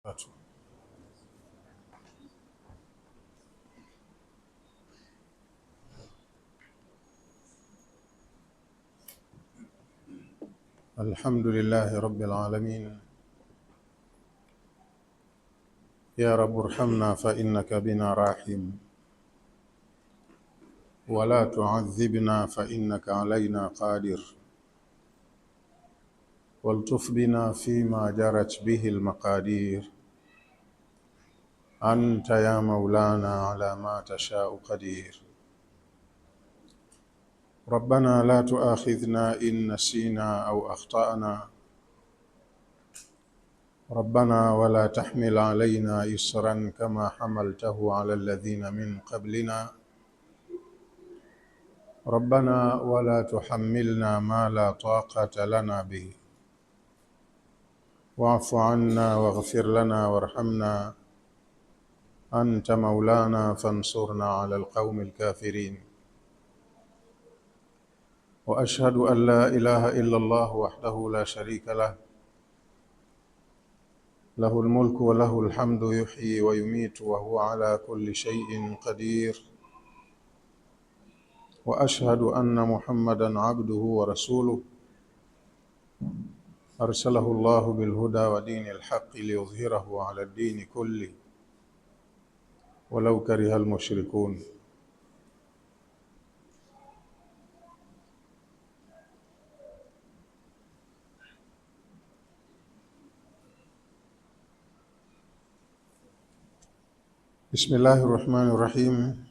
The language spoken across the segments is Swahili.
الحمد لله رب العالمين. يا رب ارحمنا فإنك بنا راحم، ولا تعذبنا فإنك علينا قادر، والطف بنا فيما جرت به المقادير. أنت يا مولانا على ما تشاء قدير. ربنا لا تؤاخذنا إن نسينا أو أخطأنا، ربنا ولا تحمل علينا إصرا كما حملته على الذين من قبلنا، ربنا ولا تحملنا ما لا طاقة لنا به، واعف عنا واغفر لنا وارحمنا، أنت مولانا فانصرنا على القوم الكافرين. وأشهد أن لا إله إلا الله وحده لا شريك له، له الملك وله الحمد يحيي ويميت وهو على كل شيء قدير. وأشهد أن محمدًا عبده ورسوله، أرسله الله بالهدى ودين الحق ليظهره على الدين كله ولو كره المشركون. بسم الله الرحمن الرحيم.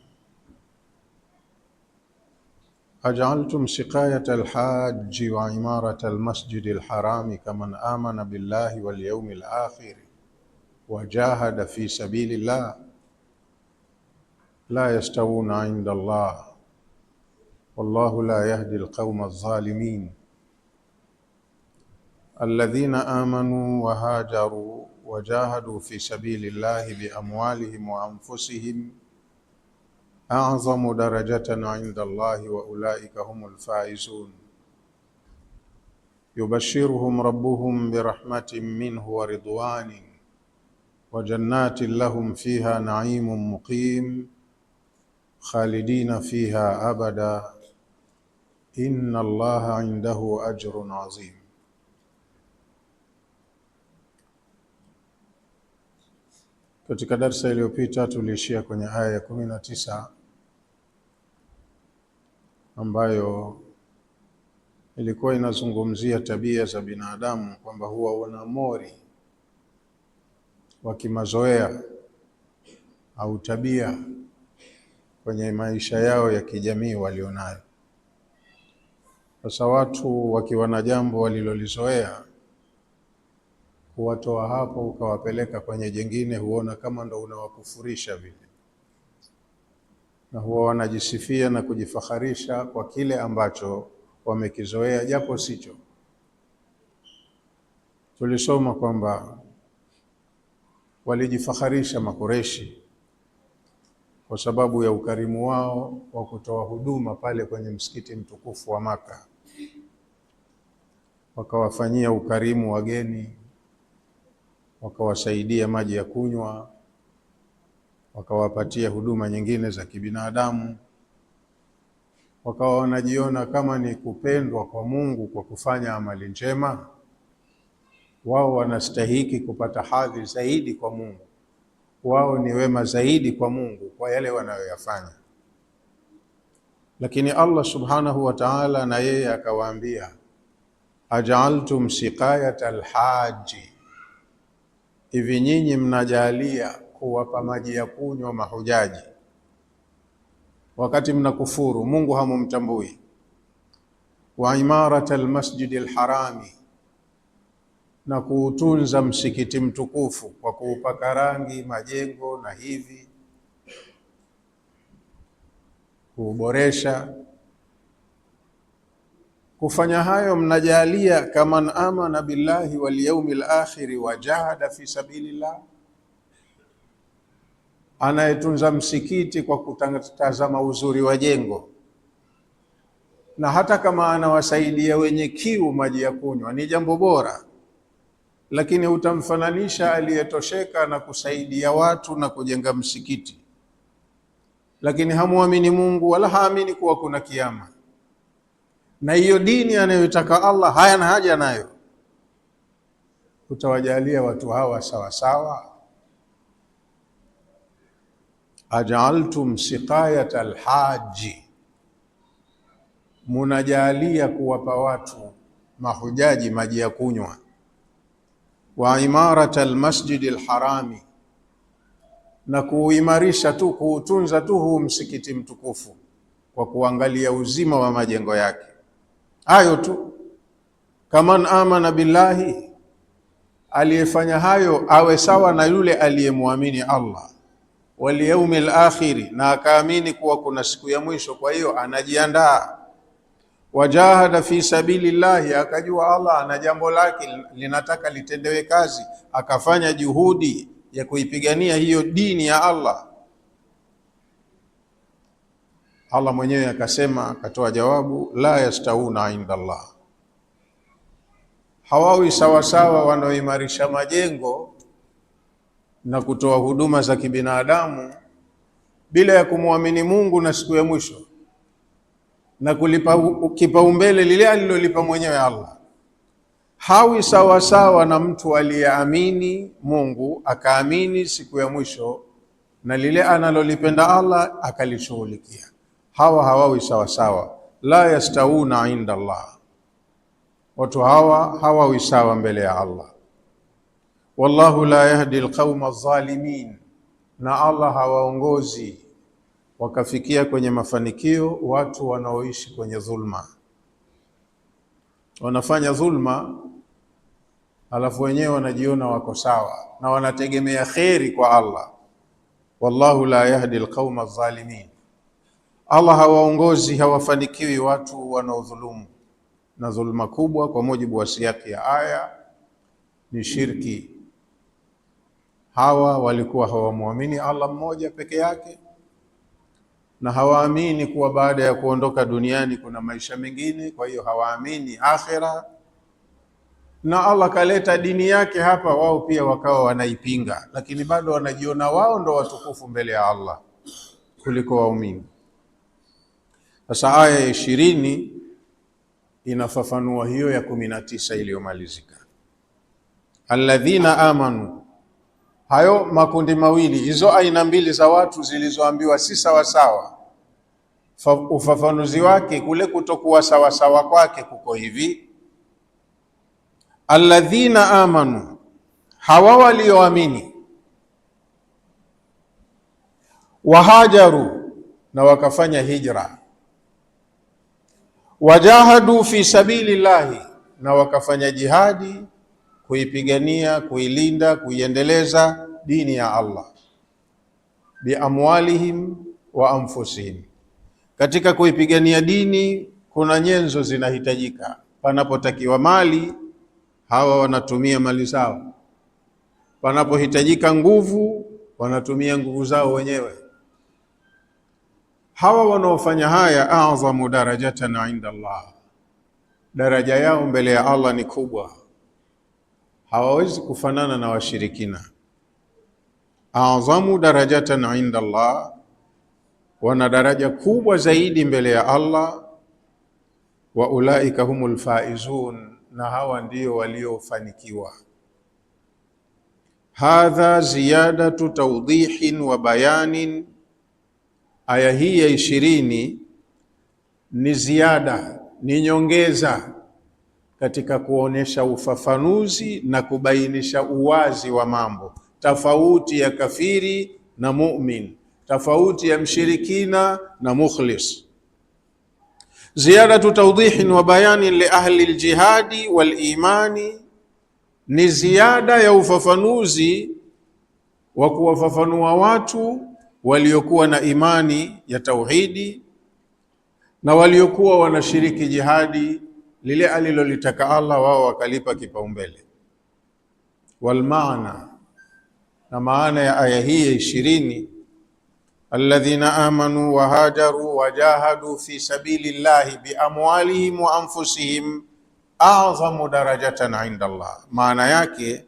أجعلتم سقاية الحاج وعمارة المسجد الحرام كمن آمن بالله واليوم الآخر وجاهد في سبيل الله لا يستوون عند الله والله لا يهدي القوم الظالمين. الذين آمنوا وهاجروا وجاهدوا في سبيل الله بأموالهم وأنفسهم أعظم درجة عند الله وأولئك هم الفائزون. يبشرهم ربهم برحمة منه ورضوان وجنات لهم فيها نعيم مقيم خالدين فيها أبدا إن الله عنده أجر عظيم. Katika darsa iliyopita tuliishia kwenye aya ya 19 ambayo ilikuwa inazungumzia tabia za binadamu kwamba huwa wana mori wa kimazoea au tabia kwenye maisha yao ya kijamii walionayo. Sasa watu wakiwa na jambo walilolizoea, huwatoa hapo ukawapeleka kwenye jingine, huona kama ndo unawakufurisha vile, na huwa wanajisifia na kujifakharisha kwa kile ambacho wamekizoea japo sicho. Tulisoma kwamba walijifakharisha Makureshi kwa sababu ya ukarimu wao wa kutoa huduma pale kwenye msikiti mtukufu wa Maka. Wakawafanyia ukarimu wageni, wakawasaidia maji ya kunywa, wakawapatia huduma nyingine za kibinadamu. Wakawa wanajiona kama ni kupendwa kwa Mungu kwa kufanya amali njema, wao wanastahiki kupata hadhi zaidi kwa Mungu, wao ni wema zaidi kwa Mungu kwa yale wanayoyafanya. Lakini Allah subhanahu wa ta'ala na yeye akawaambia, aj'altum siqayata alhaji, hivi nyinyi mnajalia kuwapa maji ya kunywa mahujaji wakati mnakufuru Mungu hamumtambui, wa imarata almasjid alharami, na kuutunza msikiti mtukufu kwa kuupaka rangi majengo na hivi kuboresha. Kufanya hayo mnajalia kaman amana billahi wal yawmil akhir wa jahada fi sabilillah, anayetunza msikiti kwa kutazama uzuri wa jengo, na hata kama anawasaidia wenye kiu maji ya kunywa ni jambo bora, lakini utamfananisha aliyetosheka na kusaidia watu na kujenga msikiti, lakini hamuamini Mungu wala haamini kuwa kuna kiyama, na hiyo dini anayotaka Allah hayana haja nayo. Utawajalia watu hawa sawa sawa? Aj'altum siqayat alhaji, munajalia kuwapa watu mahujaji maji ya kunywa, wa imarat almasjid alharami, na kuimarisha tu kuutunza tu huu msikiti mtukufu kwa kuangalia uzima wa majengo yake. Hayo tu. Kaman amana billahi, aliyefanya hayo awe sawa na yule aliyemwamini Allah wal yawmil akhiri, na akaamini kuwa kuna siku ya mwisho, kwa hiyo anajiandaa. Wajahada fi sabilillahi, akajua Allah ana jambo lake linataka litendewe kazi, akafanya juhudi ya kuipigania hiyo dini ya Allah. Allah mwenyewe akasema, akatoa jawabu, la yastauna inda Allah, hawawi sawasawa wanaoimarisha majengo na kutoa huduma za kibinadamu bila ya kumwamini Mungu na siku ya mwisho na kulipa kipaumbele lile alilolipa mwenyewe Allah. Hawi sawasawa na mtu aliyeamini Mungu akaamini siku ya mwisho na lile analolipenda Allah akalishughulikia. Hawa hawawi sawasawa, la yastauna inda Allah, watu hawa hawawi sawa mbele ya Allah. Wallahu la yahdi alqauma adh-dhalimin, na Allah hawaongozi wakafikia kwenye mafanikio watu wanaoishi kwenye dhulma. Wanafanya dhulma alafu wenyewe wanajiona wako sawa na wanategemea kheri kwa Allah. Wallahu la yahdi alqauma adh-dhalimin, Allah hawaongozi, hawafanikiwi watu wanaodhulumu. Na dhulma kubwa kwa mujibu wa siyaki ya aya ni shirki. Hawa walikuwa hawamwamini Allah mmoja peke yake, na hawaamini kuwa baada ya kuondoka duniani kuna maisha mengine, kwa hiyo hawaamini akhira. Na Allah kaleta dini yake hapa, wao pia wakawa wanaipinga, lakini bado wanajiona wao ndo watukufu mbele ya Allah kuliko waumini. Sasa aya ya 20 inafafanua hiyo ya 19 iliyomalizika. Alladhina amanu, hayo makundi mawili, hizo aina mbili za watu zilizoambiwa si sawa sawa. Ufafanuzi wake kule kutokuwa sawa sawa kwake kuko hivi: alladhina amanu, hawa walioamini, wahajaru, na wakafanya hijra, wajahadu fi sabilillahi, na wakafanya jihadi kuipigania, kuilinda, kuiendeleza dini ya Allah, biamwalihim wa anfusihim. Katika kuipigania dini kuna nyenzo zinahitajika. Panapotakiwa mali, hawa wanatumia mali zao. Panapohitajika nguvu, wanatumia nguvu zao wenyewe. Hawa wanaofanya haya, a'zamu darajatan inda Allah, daraja yao mbele ya Allah ni kubwa, hawawezi kufanana na washirikina. A'zamu darajatan inda Allah, wana daraja kubwa zaidi mbele ya Allah. Wa ulaika humul faizun, na hawa ndio waliofanikiwa. Hadha ziyadatu tawdihin wa bayanin, aya hii ya 20 ni ziada, ni nyongeza katika kuonesha ufafanuzi na kubainisha uwazi wa mambo, tofauti ya kafiri na mu'min, tofauti ya mshirikina na mukhlis. Ziyadatu tawdihin wa bayanin li ahli aljihadi wal imani, ni ziada ya ufafanuzi wa kuwafafanua watu waliokuwa na imani ya tauhidi na waliokuwa wanashiriki jihadi, lile alilolitaka Allah wao wakalipa kipaumbele. Wal maana, na maana ya aya hii ya 20, alladhina amanu wa hajaru wa jahadu fi sabilillahi bi amwalihim wa anfusihim, a'zamu darajatan inda Allah. Maana yake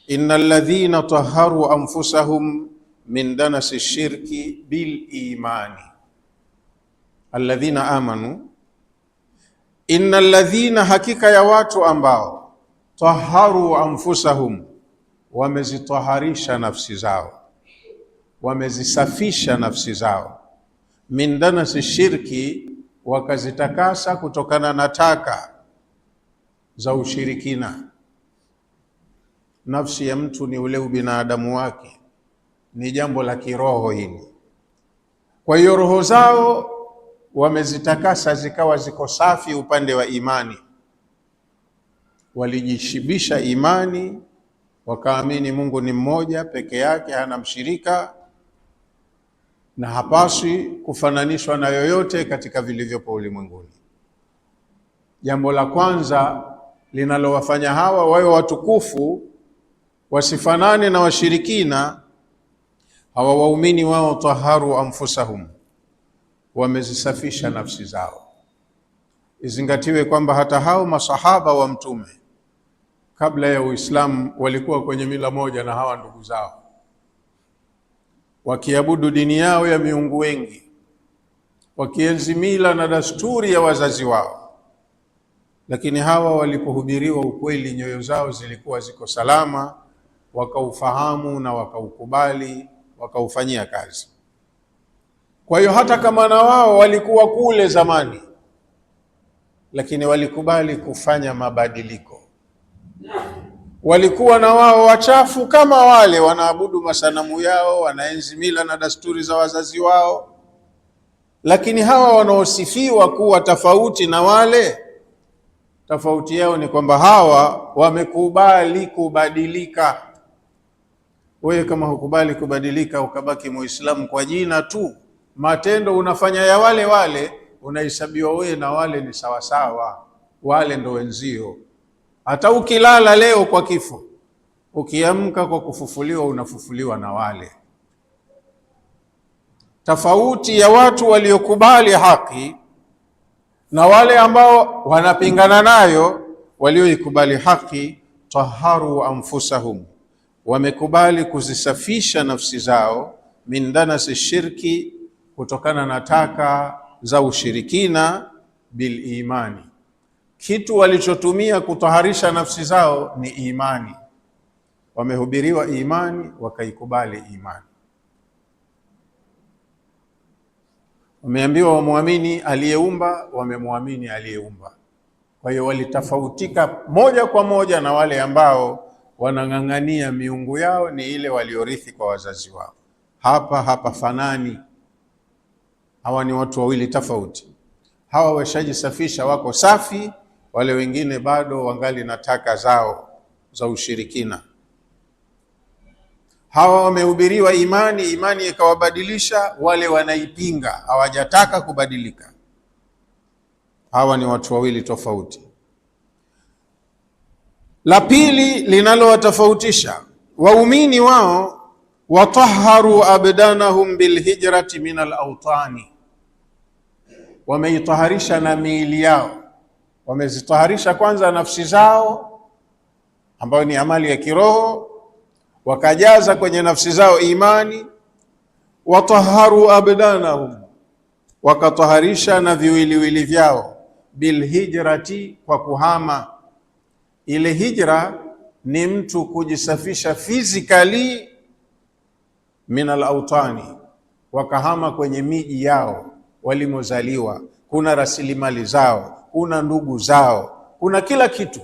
innal ladhina taharu anfusahum min danasi shirki bil imani, alladhina amanu, innal ladhina, hakika ya watu ambao, taharu anfusahum, wamezitaharisha nafsi zao, wamezisafisha nafsi zao, min danasi shirki, wakazitakasa kutokana na taka za ushirikina. Nafsi ya mtu ni ule ubinadamu wake, ni jambo la kiroho hili. Kwa hiyo roho zao wamezitakasa zikawa ziko safi upande wa imani, walijishibisha imani, wakaamini Mungu ni mmoja peke yake, hana mshirika na hapaswi kufananishwa na yoyote katika vilivyopo ulimwenguni. Jambo la kwanza linalowafanya hawa wawe watukufu, wasifanane na washirikina, hawa waumini wao, taharu anfusahum, wamezisafisha nafsi zao. Izingatiwe kwamba hata hao masahaba wa Mtume kabla ya Uislamu walikuwa kwenye mila moja na hawa ndugu zao, wakiabudu dini yao ya miungu wengi, wakienzi mila na dasturi ya wazazi wao. Lakini hawa walipohubiriwa ukweli, nyoyo zao zilikuwa ziko salama, wakaufahamu na wakaukubali, wakaufanyia kazi. Kwa hiyo hata kama na wao walikuwa kule zamani, lakini walikubali kufanya mabadiliko. Walikuwa na wao wachafu kama wale, wanaabudu masanamu yao, wanaenzi mila na dasturi za wazazi wao, lakini hawa wanaosifiwa kuwa tofauti na wale, tofauti yao ni kwamba hawa wamekubali kubadilika. Wewe kama hukubali kubadilika, ukabaki Muislamu kwa jina tu, matendo unafanya ya wale wale, unahesabiwa wewe na wale ni sawasawa, wale ndo wenzio. Hata ukilala leo kwa kifo, ukiamka kwa kufufuliwa, unafufuliwa na wale. Tofauti ya watu waliokubali haki na wale ambao wanapingana nayo, walioikubali haki, taharu anfusahum, wamekubali kuzisafisha nafsi zao, min danasi shirki, kutokana na taka za ushirikina, bil imani. Kitu walichotumia kutaharisha nafsi zao ni imani. Wamehubiriwa imani, wakaikubali imani. Wameambiwa wamwamini aliyeumba, wamemwamini aliyeumba. Kwa hiyo walitofautika moja kwa moja na wale ambao wanang'ang'ania miungu yao ni ile waliorithi kwa wazazi wao. Hapa fanani. Hawa ni watu wawili tofauti. Hawa washajisafisha, wako safi, wale wengine bado wangali na taka zao za ushirikina. Hawa wamehubiriwa imani, imani ikawabadilisha, wale wanaipinga, hawajataka kubadilika. Hawa ni watu wawili tofauti. La pili linalowatofautisha waumini wao, wataharu abdanahum bilhijrati min alautani, wameitaharisha na miili yao. Wamezitaharisha kwanza nafsi zao, ambayo ni amali ya kiroho, wakajaza kwenye nafsi zao imani. Wataharu abdanahum, wakataharisha na viwiliwili vyao, bilhijrati, kwa kuhama. Ile hijra ni mtu kujisafisha physically min alautani, wakahama kwenye miji yao walimozaliwa, kuna rasilimali zao, kuna ndugu zao, kuna kila kitu,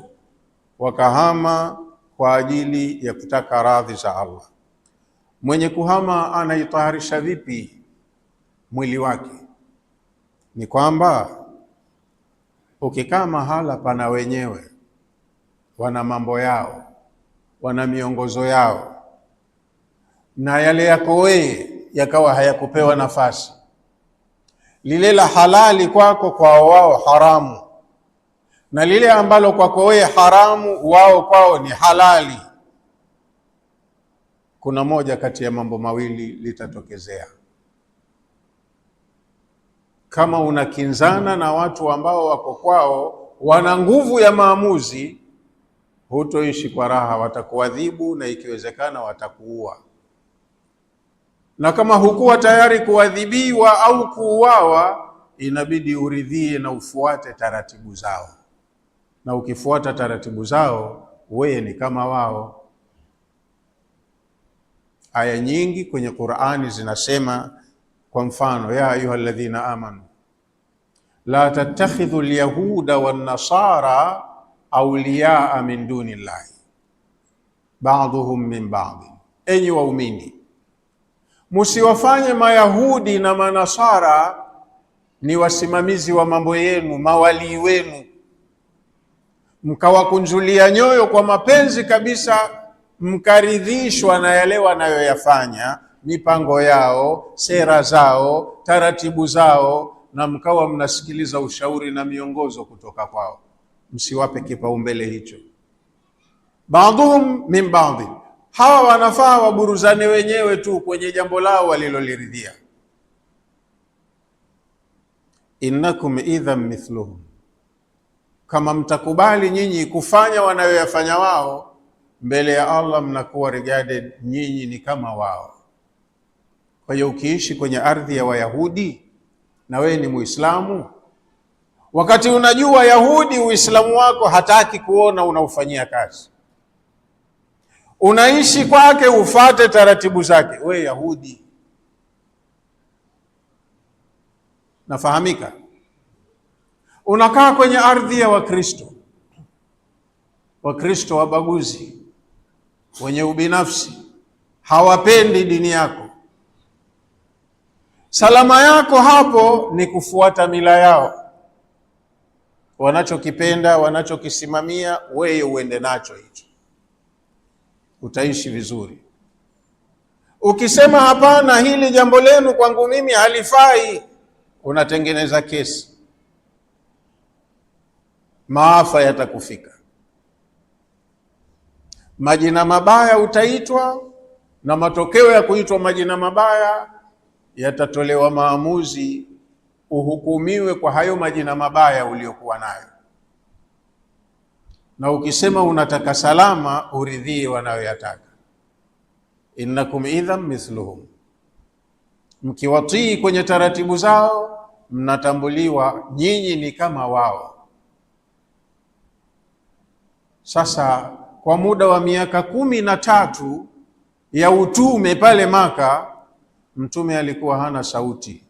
wakahama kwa ajili ya kutaka radhi za Allah. Mwenye kuhama anaitaharisha vipi mwili wake? Ni kwamba ukikaa mahala pana wenyewe wana mambo yao, wana miongozo yao, na yale yako wewe yakawa hayakupewa nafasi, lile la halali kwako kwao wao haramu, na lile ambalo kwako wewe haramu wao kwao ni halali, kuna moja kati ya mambo mawili litatokezea. Kama unakinzana na watu ambao wako kwao wana nguvu ya maamuzi, hutoishi kwa raha, watakuadhibu na ikiwezekana watakuua. Na kama hukuwa tayari kuadhibiwa au kuuawa, inabidi uridhie na ufuate taratibu zao, na ukifuata taratibu zao wewe ni kama wao. Aya nyingi kwenye Qur'ani zinasema, kwa mfano, ya ayyuhalladhina amanu la tattakhidhu alyahuda wan-nasara awliyaa min duni llahi ba'dhuhum min ba'd, enyi waumini, musiwafanye Mayahudi na Manasara ni wasimamizi wa mambo yenu, mawalii wenu, mkawakunjulia nyoyo kwa mapenzi kabisa, mkaridhishwa na yale wanayoyafanya, mipango yao, sera zao, taratibu zao, na mkawa mnasikiliza ushauri na miongozo kutoka kwao. Msiwape kipaumbele hicho. Baadhuhum min baadhi, hawa wanafaa waburuzane wenyewe tu kwenye jambo lao waliloliridhia. Innakum idhan mithluhum, kama mtakubali nyinyi kufanya wanayoyafanya wao, mbele ya Allah mnakuwa regarded, nyinyi ni kama wao. Kwa hiyo ukiishi kwenye ardhi ya Wayahudi na wewe ni Muislamu, wakati unajua Yahudi Uislamu wako hataki kuona unaufanyia kazi, unaishi kwake, ufate taratibu zake, we Yahudi. Nafahamika. Unakaa kwenye ardhi ya Wakristo, Wakristo wabaguzi, wenye ubinafsi, hawapendi dini yako. Salama yako hapo ni kufuata mila yao, wanachokipenda, wanachokisimamia, wewe uende nacho hicho, utaishi vizuri. Ukisema hapana, hili jambo lenu kwangu mimi halifai, unatengeneza kesi, maafa yatakufika, majina mabaya utaitwa, na matokeo ya kuitwa majina mabaya yatatolewa maamuzi, uhukumiwe kwa hayo majina mabaya uliokuwa nayo. Na ukisema unataka salama, uridhie wanayoyataka. Innakum idhan mithluhum, mkiwatii kwenye taratibu zao, mnatambuliwa nyinyi ni kama wao. Sasa kwa muda wa miaka 13 ya utume pale Maka, Mtume alikuwa hana sauti,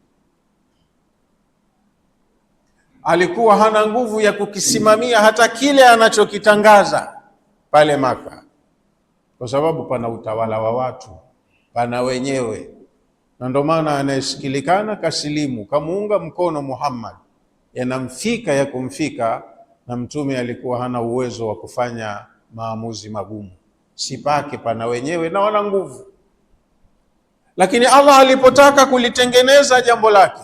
alikuwa hana nguvu ya kukisimamia hata kile anachokitangaza pale Maka, kwa sababu pana utawala wa watu, pana wenyewe. Na ndio maana anayesikilikana kasilimu, kamuunga mkono Muhammad, yanamfika ya kumfika, na Mtume alikuwa hana uwezo wa kufanya maamuzi magumu, sipake pana wenyewe na wana nguvu. Lakini Allah alipotaka kulitengeneza jambo lake,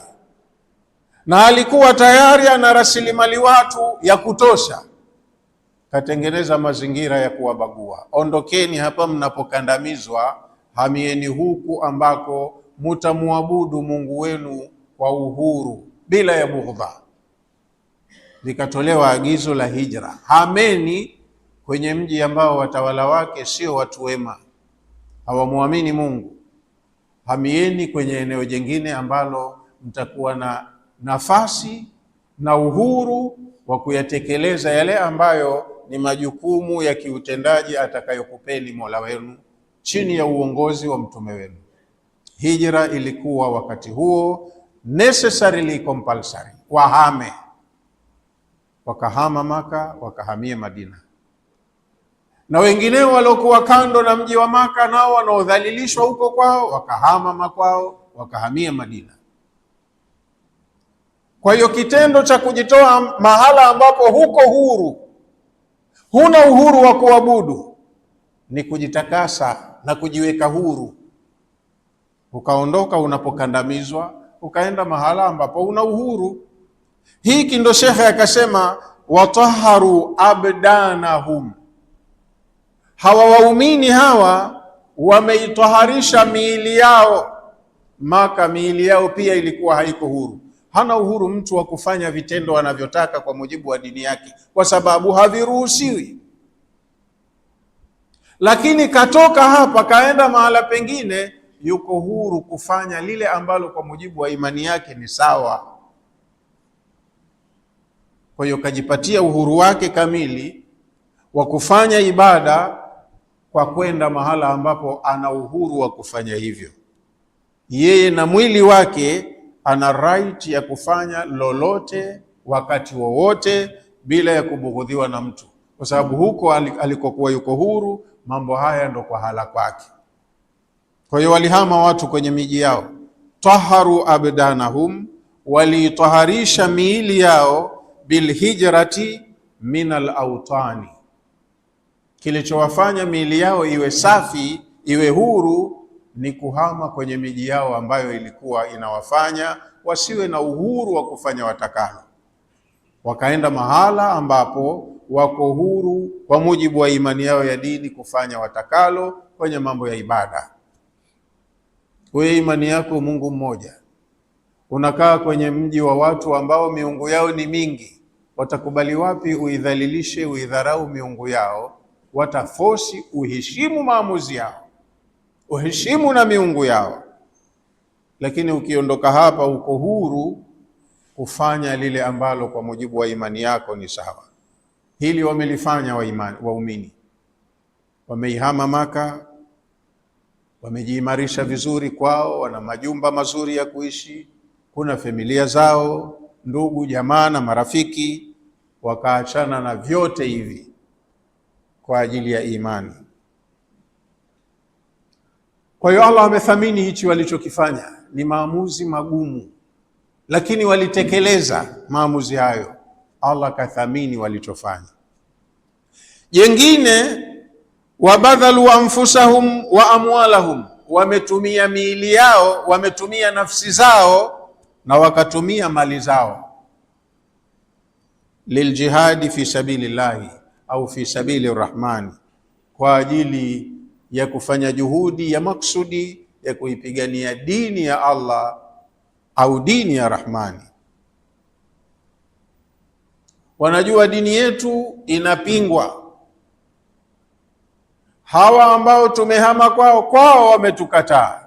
na alikuwa tayari ana rasilimali watu ya kutosha, katengeneza mazingira ya kuwabagua. Ondokeni hapa mnapokandamizwa, hamieni huku ambako mutamuabudu Mungu wenu kwa uhuru bila ya bughdha. Likatolewa agizo la hijra, hameni kwenye mji ambao watawala wake sio watu wema, hawamuamini Mungu. Hamieni kwenye eneo jingine ambalo mtakuwa na nafasi na uhuru wa kuyatekeleza yale ambayo ni majukumu ya kiutendaji atakayokupeni Mola wenu chini ya uongozi wa mtume wenu. Hijra ilikuwa wakati huo necessarily compulsory, wahame. Wakahama Maka, wakahamia Madina. Na wengineo waliokuwa kando na mji wa Maka, nao wanaodhalilishwa huko kwao, wakahama makwao, wakahamia Madina. Kwa hiyo kitendo cha kujitoa mahala ambapo huko huru, huna uhuru wa kuabudu, ni kujitakasa na kujiweka huru. Ukaondoka unapokandamizwa, ukaenda mahala ambapo una uhuru. Hiki ndo shekhe akasema, wataharu abdanahum, hawa waumini hawa wameitaharisha miili yao. Maka miili yao pia ilikuwa haiko huru, Hana uhuru mtu wa kufanya vitendo anavyotaka kwa mujibu wa dini yake, kwa sababu haviruhusiwi. Lakini katoka hapa kaenda mahala pengine, yuko huru kufanya lile ambalo kwa mujibu wa imani yake ni sawa. Kwa hiyo kajipatia uhuru wake kamili wa kufanya ibada kwa kwenda mahala ambapo ana uhuru wa kufanya hivyo. Yeye na mwili wake ana right ya kufanya lolote wakati wowote bila ya kubughudhiwa na mtu, kwa sababu huko alikokuwa yuko huru, mambo haya ndo kwa hala kwake. Kwa hiyo walihama watu kwenye miji yao, taharu abdanahum, waliitaharisha miili yao, bilhijrati min alautani, kilichowafanya miili yao iwe safi iwe huru ni kuhama kwenye miji yao ambayo ilikuwa inawafanya wasiwe na uhuru wa kufanya watakalo. Wakaenda mahala ambapo wako huru kwa mujibu wa imani yao ya dini kufanya watakalo kwenye mambo ya ibada. Wewe imani yako Mungu mmoja, unakaa kwenye mji wa watu ambao miungu yao ni mingi, watakubali wapi uidhalilishe uidharau miungu yao? Watafosi uheshimu maamuzi yao, uheshimu na miungu yao. Lakini ukiondoka hapa uko huru kufanya lile ambalo kwa mujibu wa imani yako ni sawa. Hili wamelifanya waumini, wameihama Maka, wamejiimarisha vizuri kwao, wana majumba mazuri ya kuishi, kuna familia zao, ndugu jamaa na marafiki, wakaachana na vyote hivi kwa ajili ya imani. Kwa hiyo Allah amethamini hichi walichokifanya. Ni maamuzi magumu, lakini walitekeleza maamuzi hayo. Allah kathamini walichofanya. Jengine, wabadhalu anfusahum wa amwalahum, wametumia miili yao, wametumia nafsi zao na wakatumia mali zao, liljihadi fi sabilillahi au fi sabili rahmani, kwa ajili ya kufanya juhudi ya maksudi ya kuipigania dini ya Allah au dini ya Rahmani. Wanajua dini yetu inapingwa. Hawa ambao tumehama kwao wametukataa,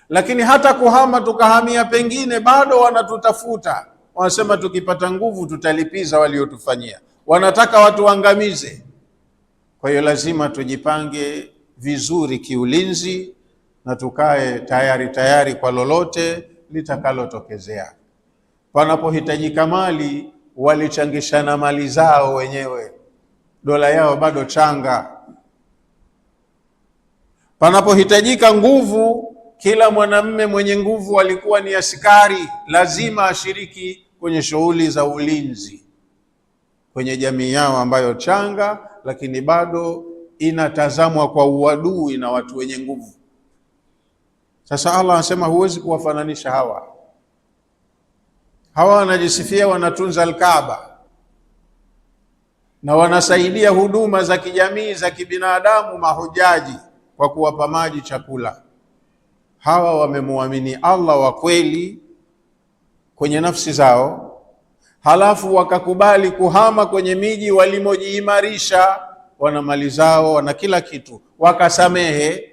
lakini hata kuhama tukahamia pengine bado wanatutafuta. Wanasema tukipata nguvu tutalipiza waliotufanyia. Wanataka watu waangamize. Kwa hiyo lazima tujipange vizuri kiulinzi na tukae tayari kwa lolote litakalotokezea. Panapohitajika mali, walichangishana mali zao wenyewe, dola yao bado changa. Panapohitajika nguvu, kila mwanamume mwenye nguvu alikuwa ni askari, lazima ashiriki kwenye shughuli za ulinzi kwenye jamii yao ambayo changa, lakini bado inatazamwa kwa uadui na watu wenye nguvu. Sasa Allah anasema huwezi kuwafananisha hawa. Hawa wanajisifia wanatunza Al-Kaaba na wanasaidia huduma za kijamii za kibinadamu mahujaji kwa kuwapa maji, chakula. Hawa wamemwamini Allah wa kweli kwenye nafsi zao, halafu wakakubali kuhama kwenye miji walimojiimarisha, wana mali zao, wana kila kitu, wakasamehe.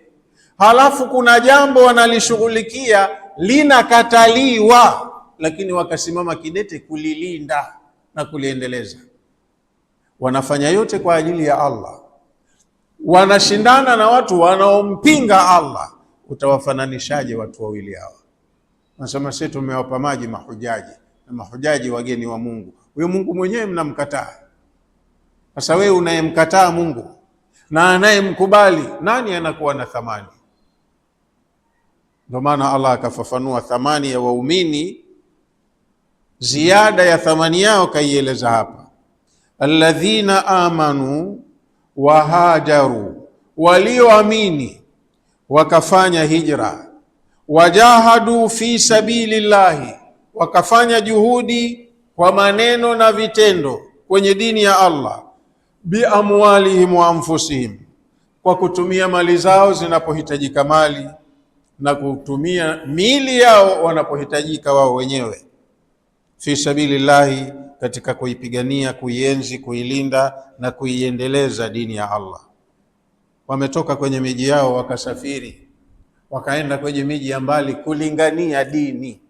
Halafu kuna jambo wanalishughulikia linakataliwa, lakini wakasimama kidete kulilinda na kuliendeleza. Wanafanya yote kwa ajili ya Allah, wanashindana na watu wanaompinga Allah. Utawafananishaje watu wawili hawa? Nasema sisi tumewapa maji mahujaji, na mahujaji wageni wa Mungu. Huyo Mungu mwenyewe mnamkataa. Sasa wewe unayemkataa Mungu na anayemkubali, nani anakuwa na thamani? Ndio maana Allah akafafanua thamani ya waumini, ziada ya thamani yao kaieleza hapa. Alladhina amanu wa hajaru, walioamini wakafanya hijra, wajahadu fi sabilillahi, wakafanya juhudi kwa maneno na vitendo kwenye dini ya Allah, bi amwalihim wa anfusihim, kwa kutumia mali zao zinapohitajika mali na kutumia miili yao wanapohitajika wao wenyewe. fi sabilillahi, katika kuipigania, kuienzi, kuilinda na kuiendeleza dini ya Allah. Wametoka kwenye miji yao wakasafiri wakaenda kwenye miji ya mbali kulingania dini.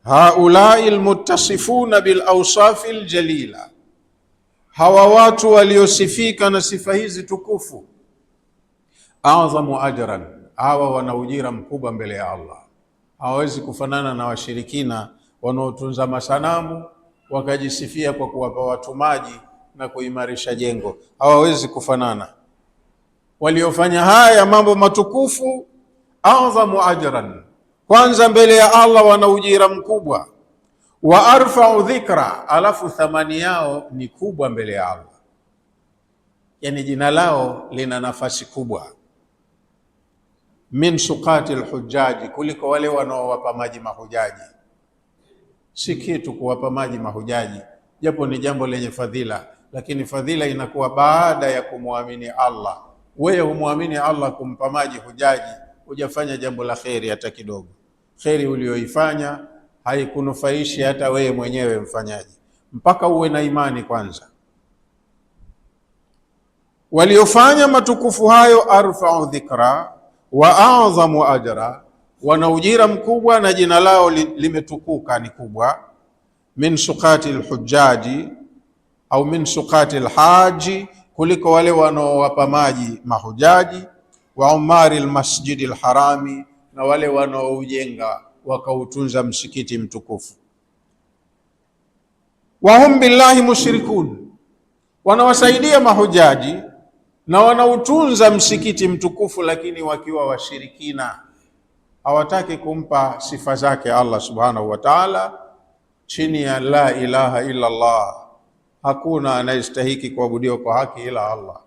Haulai almuttasifuna bil awsafi aljalila, hawa watu waliosifika na sifa hizi tukufu, adhamu ajran, hawa wana ujira mkubwa mbele ya Allah. Hawawezi kufanana na washirikina wanaotunza masanamu wakajisifia kwa kuwapa watu maji na kuimarisha jengo. Hawawezi kufanana. Waliofanya haya mambo matukufu, adhamu ajran, kwanza mbele ya Allah wana ujira mkubwa, wa arfa'u dhikra, alafu thamani yao ni kubwa mbele ya Allah, yani jina lao lina nafasi kubwa, min suqati alhujaji, kuliko wale wanaowapa maji mahujaji. Si kitu kuwapa maji mahujaji, japo ni jambo lenye fadhila, lakini fadhila inakuwa baada ya kumwamini Allah. Wewe humwamini Allah, kumpa maji hujaji, hujafanya jambo la kheri hata kidogo. Kheri ulioifanya haikunufaishi hata wewe mwenyewe mfanyaji, mpaka uwe na imani kwanza. Waliofanya matukufu hayo, arfa'u dhikra wa a'zamu ajra, wana ujira mkubwa na jina lao limetukuka ni kubwa. Min suqati alhujaji au min suqati alhaji, kuliko wale wanaowapa maji mahujaji. Wa umari almasjidi alharami, na wale wanaoujenga wakautunza msikiti mtukufu. Wa hum billahi mushrikun, wanawasaidia mahujaji na wanautunza msikiti mtukufu, lakini wakiwa washirikina, hawataki kumpa sifa zake Allah subhanahu wa ta'ala. Chini ya la ilaha illa Allah, hakuna anayestahiki kuabudiwa kwa haki ila Allah.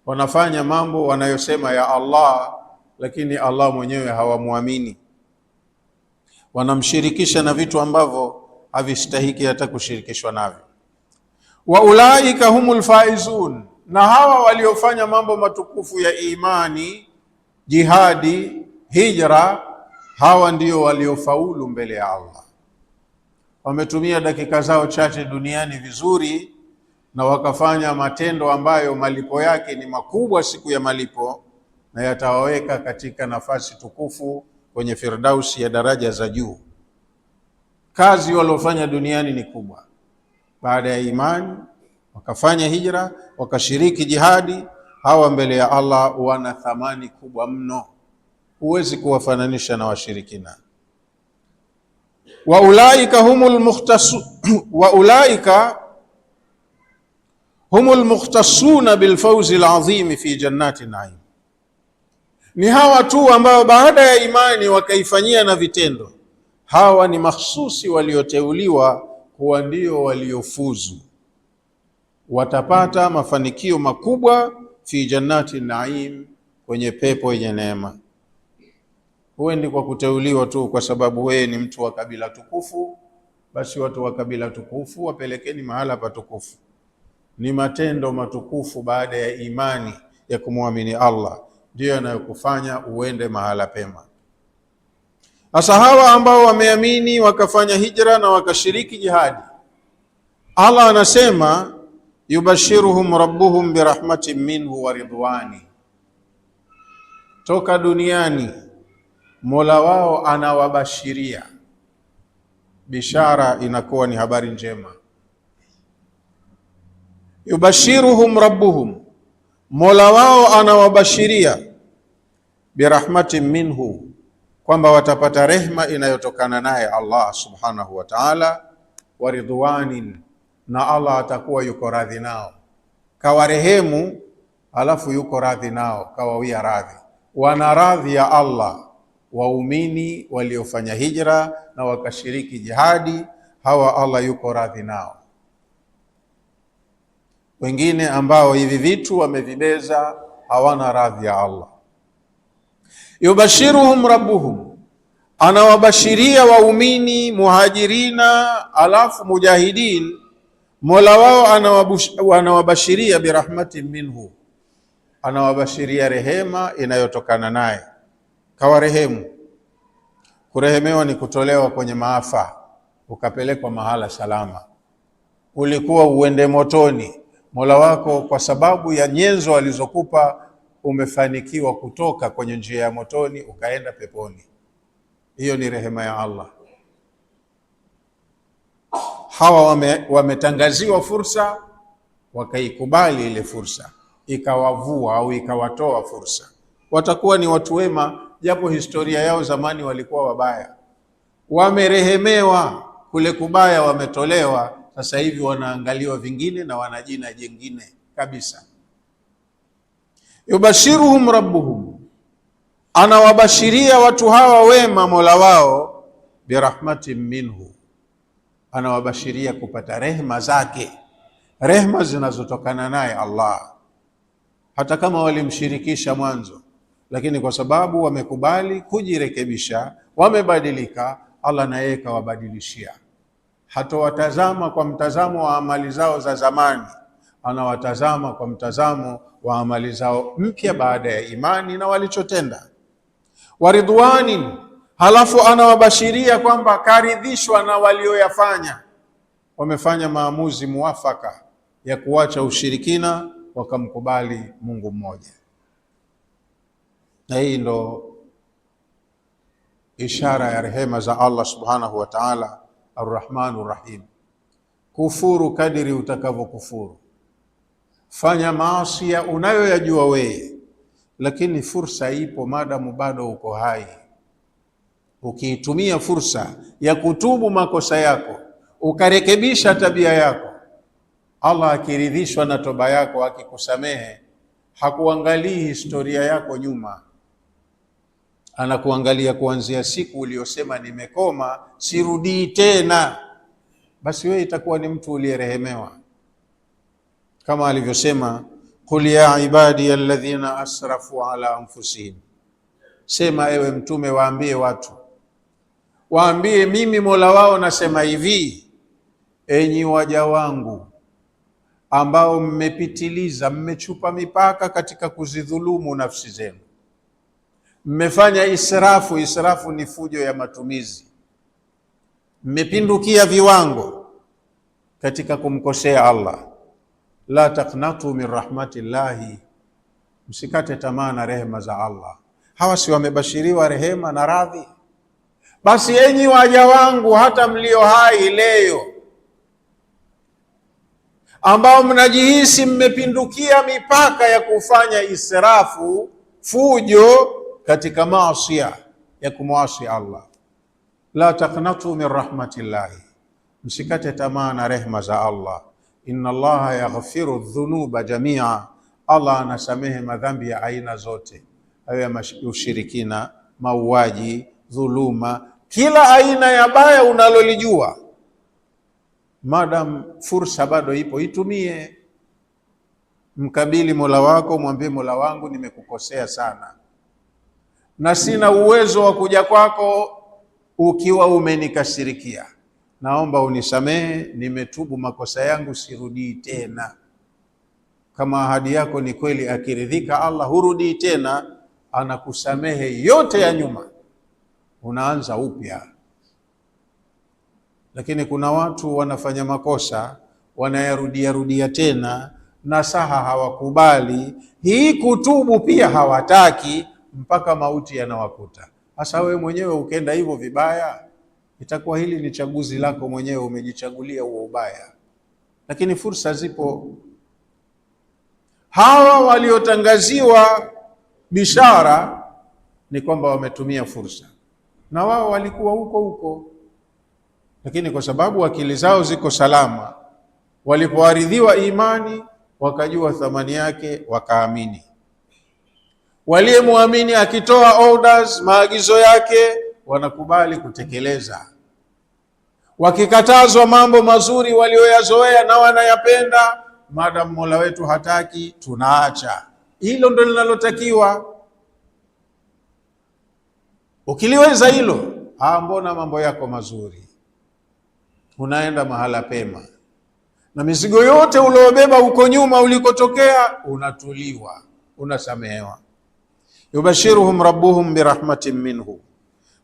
Wanafanya mambo wanayosema ya Allah, lakini Allah mwenyewe hawamwamini. Wanamshirikisha na vitu ambavyo havistahiki hata kushirikishwa navyo. Wa ulaika humul faizun, na hawa waliofanya mambo matukufu ya imani, jihadi, hijra, hawa ndio waliofaulu mbele ya Allah. Wametumia dakika zao chache duniani vizuri na wakafanya matendo ambayo malipo yake ni makubwa siku ya malipo, na yatawaweka katika nafasi tukufu kwenye firdausi ya daraja za juu. Kazi waliofanya duniani ni kubwa. Baada ya imani wakafanya hijra, wakashiriki jihadi, hawa mbele ya Allah wana thamani kubwa mno, huwezi kuwafananisha na washirikina. Wa ulaika humul mukhtasuna bil fawzi al azim fi jannati naim, ni hawa tu ambao baada ya imani wakaifanyia na vitendo. Hawa ni mahsusi walioteuliwa kuwa ndio waliofuzu, watapata mafanikio makubwa fi jannati naim, kwenye pepo yenye neema. Huendi kwa kuteuliwa tu kwa sababu wewe ni mtu wa kabila tukufu, basi watu wa kabila tukufu wapelekeni mahala patukufu. Ni matendo matukufu baada ya imani ya kumwamini Allah ndio yanayokufanya uende mahala pema. Sasa hawa ambao wameamini wakafanya hijra na wakashiriki jihadi, Allah anasema yubashiruhum rabbuhum birahmatin minhu wa ridwani, toka duniani Mola wao anawabashiria. Bishara inakuwa ni habari njema. Yubashiruhum rabbuhum, Mola wao anawabashiria, birahmatin minhu, kwamba watapata rehma inayotokana naye Allah subhanahu wa ta'ala, wa ridwanin, na Allah atakuwa yuko radhi nao. Kawarehemu alafu yuko radhi nao, kawawia radhi. Wana radhi ya Allah waumini waliofanya hijra na wakashiriki jihadi, hawa Allah yuko radhi nao. Wengine ambao hivi vitu wamevibeza hawana radhi ya Allah. Yubashiruhum rabbuhum, anawabashiria waumini muhajirina alafu mujahidin, Mola wao anawabashiria birahmatin minhu, anawabashiria rehema inayotokana naye, kawarehemu. Kurehemewa ni kutolewa kwenye maafa ukapelekwa mahala salama. Ulikuwa uende motoni, Mola wako kwa sababu ya nyenzo alizokupa umefanikiwa kutoka kwenye njia ya motoni ukaenda peponi. Hiyo ni rehema ya Allah. Hawa wametangaziwa fursa, wakaikubali ile fursa, ikawavua au ikawatoa fursa. Watakuwa ni watu wema, japo historia yao zamani walikuwa wabaya. Wamerehemewa, kule kubaya wametolewa, sasa hivi wanaangaliwa vingine na wana jina jingine kabisa. Yubashiruhum rabbuhum, anawabashiria watu hawa wema Mola wao, birahmatin minhu, anawabashiria kupata rehma zake, rehma zinazotokana naye Allah. Hata kama walimshirikisha mwanzo, lakini kwa sababu wamekubali kujirekebisha, wamebadilika, Allah na yeye kawabadilishia. Hatowatazama kwa mtazamo wa amali zao za zamani, anawatazama kwa mtazamo wa amali zao mpya baada ya imani na walichotenda. Waridwanin, halafu anawabashiria kwamba karidhishwa na walioyafanya, wamefanya maamuzi muafaka ya kuacha ushirikina wakamkubali Mungu mmoja. Na hii ndo ishara ya rehema za Allah subhanahu wa ta'ala, Ar-Rahmanur Rahim. Kufuru kadiri utakavyokufuru, fanya maasi unayoyajua wewe, lakini fursa ipo maadamu bado uko hai. Ukiitumia fursa ya kutubu makosa yako, ukarekebisha tabia yako, Allah akiridhishwa na toba yako, akikusamehe, hakuangalii historia yako nyuma, anakuangalia kuanzia siku uliyosema nimekoma, sirudii tena. Basi wewe itakuwa ni mtu uliyerehemewa, kama alivyosema, qul ya ibadi alladhina asrafu ala anfusihim, sema ewe mtume, waambie watu, waambie mimi Mola wao nasema hivi, enyi waja wangu ambao mmepitiliza, mmechupa mipaka katika kuzidhulumu nafsi zenu, mmefanya israfu. Israfu ni fujo ya matumizi. Mmepindukia viwango katika kumkosea Allah. La taqnatu min rahmatillahi, msikate tamaa na rehema za Allah. Hawa si wamebashiriwa rehema na radhi? Basi enyi waja wangu, hata mlio hai leo, ambao mnajihisi mmepindukia mipaka ya kufanya israfu, fujo katika maasi ya kumwasi Allah, la taqnatu min rahmatillahi, msikate tamaa na rehema za Allah. Inna Allaha yaghfiru dhunuba jamia, Allah anasamehe madhambi ya aina zote, hayo ya ushirikina, mauaji, dhuluma, kila aina ya baya unalolijua. Madam fursa bado ipo, itumie. Mkabili Mola wako, mwambie Mola wangu, nimekukosea sana na sina uwezo wa kuja kwako ukiwa umenikasirikia, naomba unisamehe, nimetubu makosa yangu, sirudii tena. Kama ahadi yako ni kweli, akiridhika Allah hurudii tena, anakusamehe yote ya nyuma, unaanza upya. Lakini kuna watu wanafanya makosa, wanayarudia rudia tena, nasaha hawakubali, hii kutubu pia hawataki, mpaka mauti yanawakuta. Hasa wewe mwenyewe ukenda hivyo vibaya, itakuwa hili ni chaguzi lako mwenyewe, umejichagulia huo ubaya. Lakini fursa zipo. Hawa waliotangaziwa bishara ni kwamba wametumia fursa, na wao walikuwa huko huko, lakini kwa sababu akili zao ziko salama, walipoaridhiwa imani wakajua thamani yake, wakaamini. Waliyemwamini akitoa orders, maagizo yake, wanakubali kutekeleza. Wakikatazwa mambo mazuri walioyazoea na wanayapenda, madam Mola wetu hataki, tunaacha. Hilo ndio linalotakiwa. Ukiliweza hilo, mbona mambo yako mazuri, unaenda mahala pema, na mizigo yote uliobeba huko nyuma ulikotokea unatuliwa, unasamehewa. Yubashiruhum rabbuhum birahmatin minhu,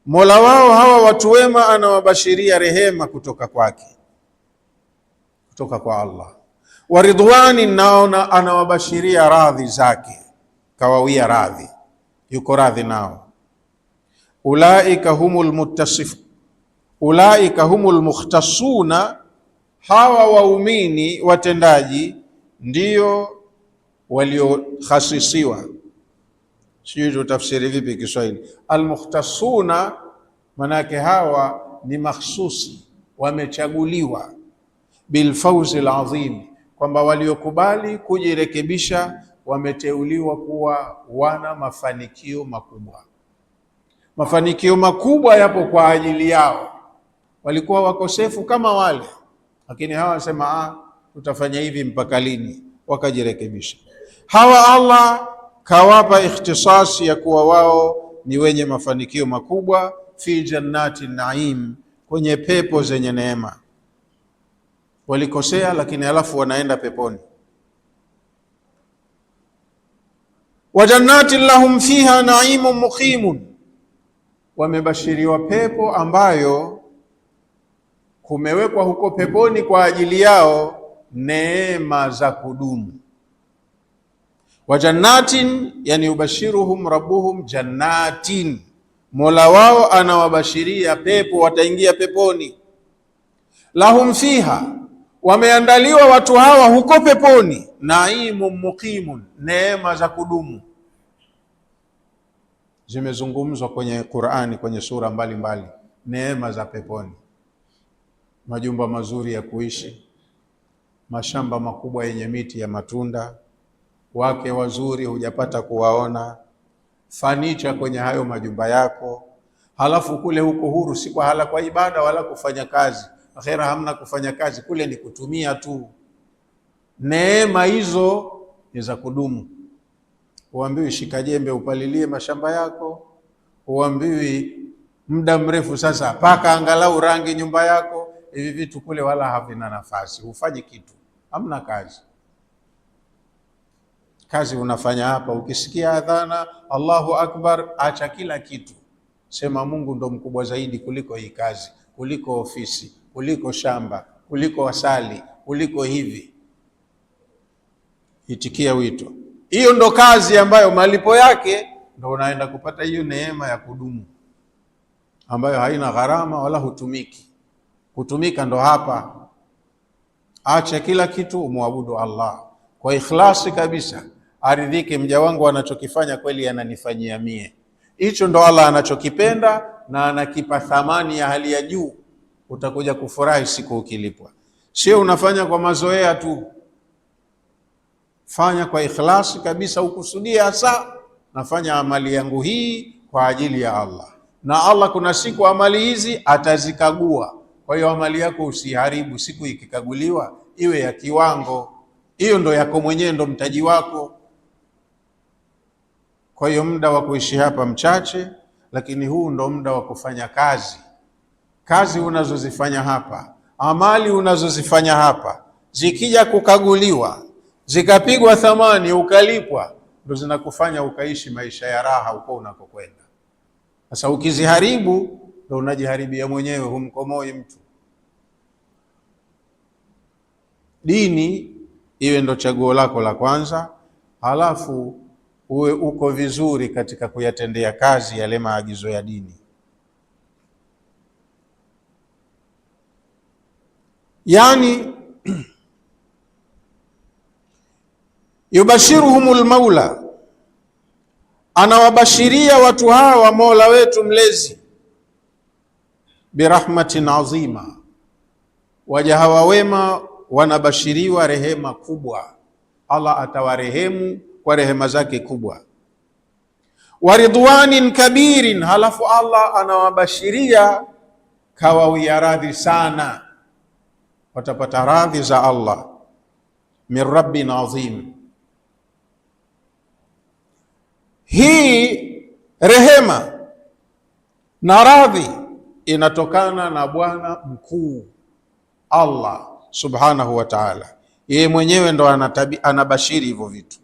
Mola wao hawa watu wema anawabashiria rehema kutoka kwake, kutoka kwa Allah. Wa ridwani, naona anawabashiria radhi zake, kawawia radhi, yuko radhi nao. Ulaika humul muttasif, ulaika humul mukhtasuna, hawa waumini watendaji ndio waliokhasisiwa. Sijui tutafsiri vipi Kiswahili. Almukhtasuna manake hawa ni makhsusi, wamechaguliwa. Bilfauzi alazim, kwamba waliokubali kujirekebisha wameteuliwa kuwa wana mafanikio makubwa. Mafanikio makubwa yapo kwa ajili yao. Walikuwa wakosefu kama wale, lakini hawa wasema tutafanya hivi mpaka lini, wakajirekebisha. Hawa Allah kawapa ikhtisasi ya kuwa wao ni wenye mafanikio makubwa, fi jannati naim, kwenye pepo zenye neema. Walikosea lakini alafu wanaenda peponi. Wa jannatin lahum fiha naimun muqimun, wamebashiriwa pepo ambayo kumewekwa huko peponi kwa ajili yao neema za kudumu. Wa jannatin, yani ubashiruhum rabbuhum jannatin, Mola wao anawabashiria pepo, wataingia peponi. Lahum fiha, wameandaliwa watu hawa huko peponi, naimun muqimun, neema za kudumu. Zimezungumzwa kwenye Qur'ani kwenye sura mbalimbali, neema za peponi. Majumba mazuri ya kuishi, mashamba makubwa yenye miti ya matunda, wake wazuri hujapata kuwaona, fanicha kwenye hayo majumba yako. Halafu kule huko huru, si kwa hala kwa ibada wala kufanya kazi. Akhera hamna kufanya kazi, kule ni kutumia tu. Neema hizo ni za kudumu. Huambiwi shika jembe upalilie mashamba yako, huambiwi muda mrefu sasa paka angalau rangi nyumba yako. Hivi vitu kule wala havina nafasi, hufanyi kitu, hamna kazi. Kazi unafanya hapa, ukisikia adhana Allahu Akbar, acha kila kitu, sema Mungu ndo mkubwa zaidi kuliko hii kazi, kuliko ofisi, kuliko shamba, kuliko wasali, kuliko hivi. Itikia wito. Hiyo ndo kazi ambayo malipo yake ndo unaenda kupata hiyo neema ya kudumu, ambayo haina gharama wala hutumiki. Kutumika ndo hapa. Acha kila kitu, umwabudu Allah kwa ikhlasi kabisa, aridhike mja wangu anachokifanya kweli ananifanyia mie. Hicho ndo Allah anachokipenda na anakipa thamani ya hali ya juu. Utakuja kufurahi siku ukilipwa. Sio unafanya kwa mazoea tu. Fanya kwa ikhlasi kabisa, ukusudia hasa nafanya amali yangu hii kwa ajili ya Allah. Na Allah kuna siku amali hizi atazikagua. Kwa hiyo amali yako usiharibu, siku ikikaguliwa iwe ya kiwango. Hiyo ndo yako mwenyewe, ndo mtaji wako. Kwa hiyo muda wa kuishi hapa mchache, lakini huu ndo muda wa kufanya kazi. Kazi unazozifanya hapa, amali unazozifanya hapa, zikija kukaguliwa, zikapigwa thamani, ukalipwa, ndo zinakufanya ukaishi maisha ya raha huko unakokwenda. Sasa ukiziharibu, ndo unajiharibia mwenyewe, humkomoi mtu. Dini iwe ndo chaguo lako la kwanza, halafu uwe uko vizuri katika kuyatendea kazi yale maagizo ya dini. Yani yubashiruhumul maula, anawabashiria watu hawa Mola wetu mlezi, birahmatin azima, waja hawa wema wanabashiriwa rehema kubwa. Allah atawarehemu kwa rehema zake kubwa. Waridwanin kabirin, halafu Allah anawabashiria kawawia radhi sana, watapata radhi za Allah. Min rabbin azim, hii rehema na radhi inatokana na Bwana mkuu Allah subhanahu wa ta'ala. Yeye mwenyewe ndo anabashiri hivyo vitu.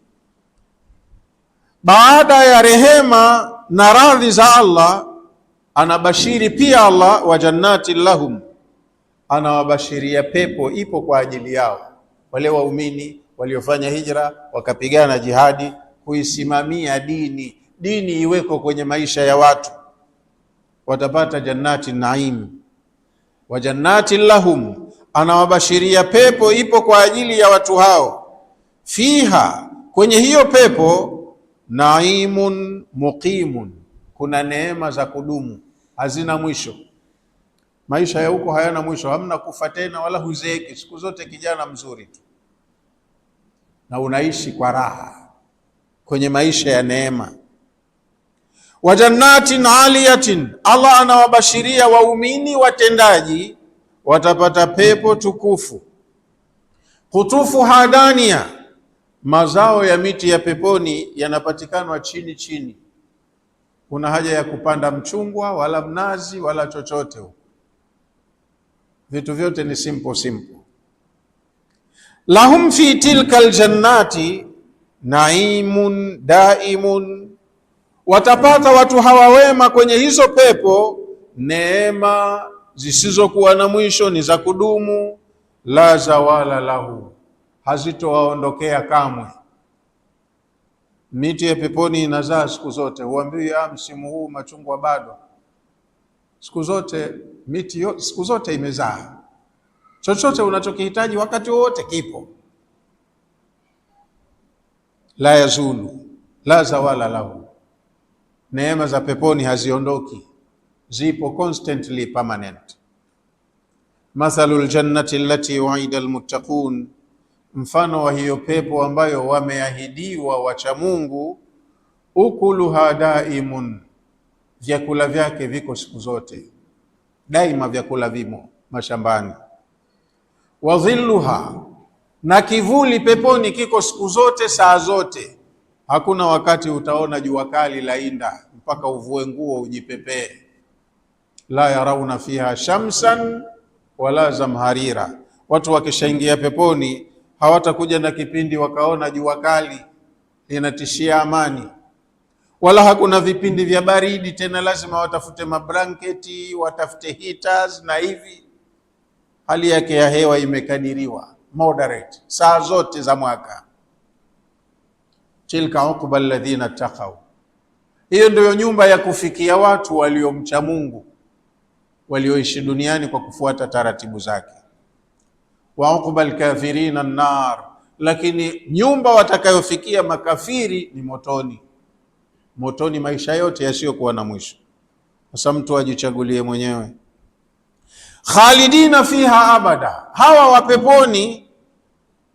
Baada ya rehema na radhi za Allah, Anabashiri pia Allah wa jannati lahum, anawabashiria pepo ipo kwa ajili yao, wale waumini waliofanya hijra wakapigana jihadi kuisimamia dini, dini iweko kwenye maisha ya watu, watapata jannati naim. Wa jannati lahum, anawabashiria pepo ipo kwa ajili ya watu hao. Fiha, kwenye hiyo pepo, naimun muqimun, kuna neema za kudumu hazina mwisho. Maisha ya huko hayana mwisho, hamna kufa tena wala huzeeki, siku zote kijana mzuri tu, na unaishi kwa raha kwenye maisha ya neema. Wa jannatin aliyatin, Allah anawabashiria waumini watendaji watapata pepo tukufu. Kutufu hadania, mazao ya miti ya peponi yanapatikanwa chini chini. Kuna haja ya kupanda mchungwa wala mnazi wala chochote huko, vitu vyote ni simple. Lahum fi tilka aljannati naimun daimun, watapata watu hawa wema kwenye hizo pepo neema zisizokuwa na mwisho, ni za kudumu. La zawala lahu, hazitowaondokea kamwe. Miti ya peponi inazaa siku zote, huambiwi msimu huu machungwa bado. Siku zote miti siku zote imezaa, chochote unachokihitaji wakati wote kipo. La yazulu la zawala lahu, neema za peponi haziondoki, zipo constantly permanent. Mathalul jannati allati wa'ida almuttaqun, mfano wa hiyo pepo ambayo wameahidiwa wacha Mungu. Ukuluha daimun, vyakula vyake viko siku zote, daima vyakula vimo mashambani. Wa dhilluha, na kivuli peponi kiko siku zote, saa zote. Hakuna wakati utaona jua kali lainda mpaka uvue nguo ujipepee. La yarauna fiha shamsan wala zamharira, watu wakishaingia peponi hawatakuja na kipindi wakaona jua kali linatishia amani, wala hakuna vipindi vya baridi tena, lazima watafute mablanketi, watafute heaters na hivi. Hali yake ya hewa imekadiriwa moderate saa zote za mwaka. Tilka uqba alladhina taqaw, hiyo ndio nyumba ya kufikia watu waliomcha Mungu, walioishi duniani kwa kufuata taratibu zake. Wa uqba alkafirina an-nar, lakini nyumba watakayofikia makafiri ni motoni. Motoni maisha yote yasiyokuwa na mwisho. Sasa mtu ajichagulie mwenyewe. Khalidina fiha abada, hawa wa peponi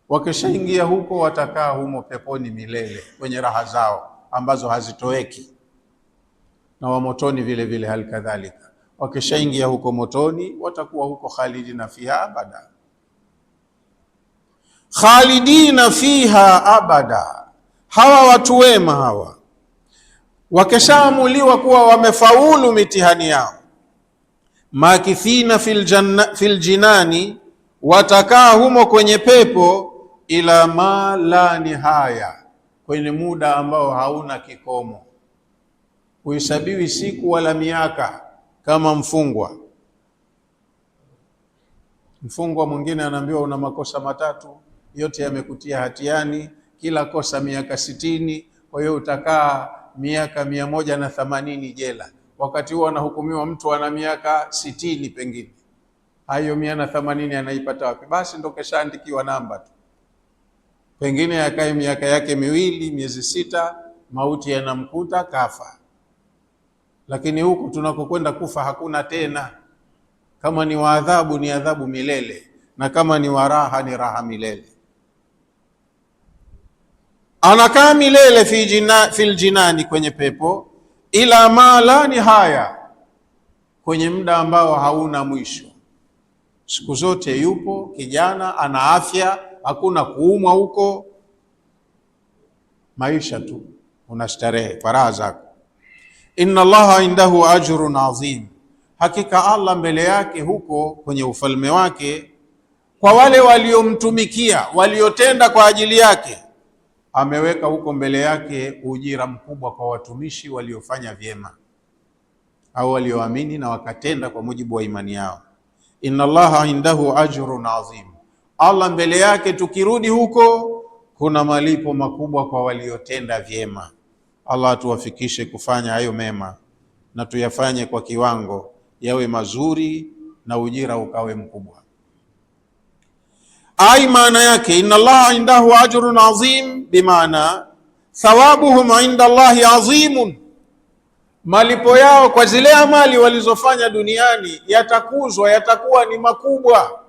wakishaingia huko watakaa humo peponi milele kwenye raha zao ambazo hazitoweki. Na wa motoni vile vile hali kadhalika, wakishaingia huko motoni watakuwa huko khalidina fiha abada. Khalidina fiha abada, hawa watu wema hawa wakishaamuliwa kuwa wamefaulu mitihani yao, makithina fil jinani, watakaa humo kwenye pepo, ila ma la nihaya, kwenye muda ambao hauna kikomo, huhesabiwi siku wala miaka kama mfungwa. Mfungwa mwingine anaambiwa una makosa matatu, yote yamekutia hatiani, kila kosa miaka 60, kwa hiyo utakaa miaka 180 jela. Wakati huo anahukumiwa mtu ana miaka 60 pengine, hayo 180 anaipata wapi? Basi ndo keshaandikiwa namba tu, pengine akae miaka yake 2 miezi 6, mauti yanamkuta kafa. Lakini huku tunakokwenda kufa hakuna tena. Kama ni wa adhabu ni adhabu milele, na kama ni wa raha ni raha milele. Anakaa milele fil jinani, kwenye pepo, ila ma la nihaya, kwenye muda ambao hauna mwisho. Siku zote yupo kijana, ana afya, hakuna kuumwa huko, maisha tu unastarehe faraha zako. Inna Allaha indahu ajrun azim, hakika Allah mbele yake huko kwenye ufalme wake, kwa wale waliomtumikia, waliotenda kwa ajili yake, ameweka huko mbele yake ujira mkubwa kwa watumishi waliofanya vyema. au walioamini na wakatenda kwa mujibu wa imani yao. Inna Allaha indahu ajrun azim, Allah mbele yake tukirudi huko kuna malipo makubwa kwa waliotenda vyema. Allah atuwafikishe kufanya hayo mema na tuyafanye kwa kiwango, yawe mazuri na ujira ukawe mkubwa. Ai, maana yake inna Allaha indahu ajrun azim, bimaana thawabuhum inda Allahi azimun, malipo yao kwa zile amali walizofanya duniani yatakuzwa, yatakuwa ni makubwa.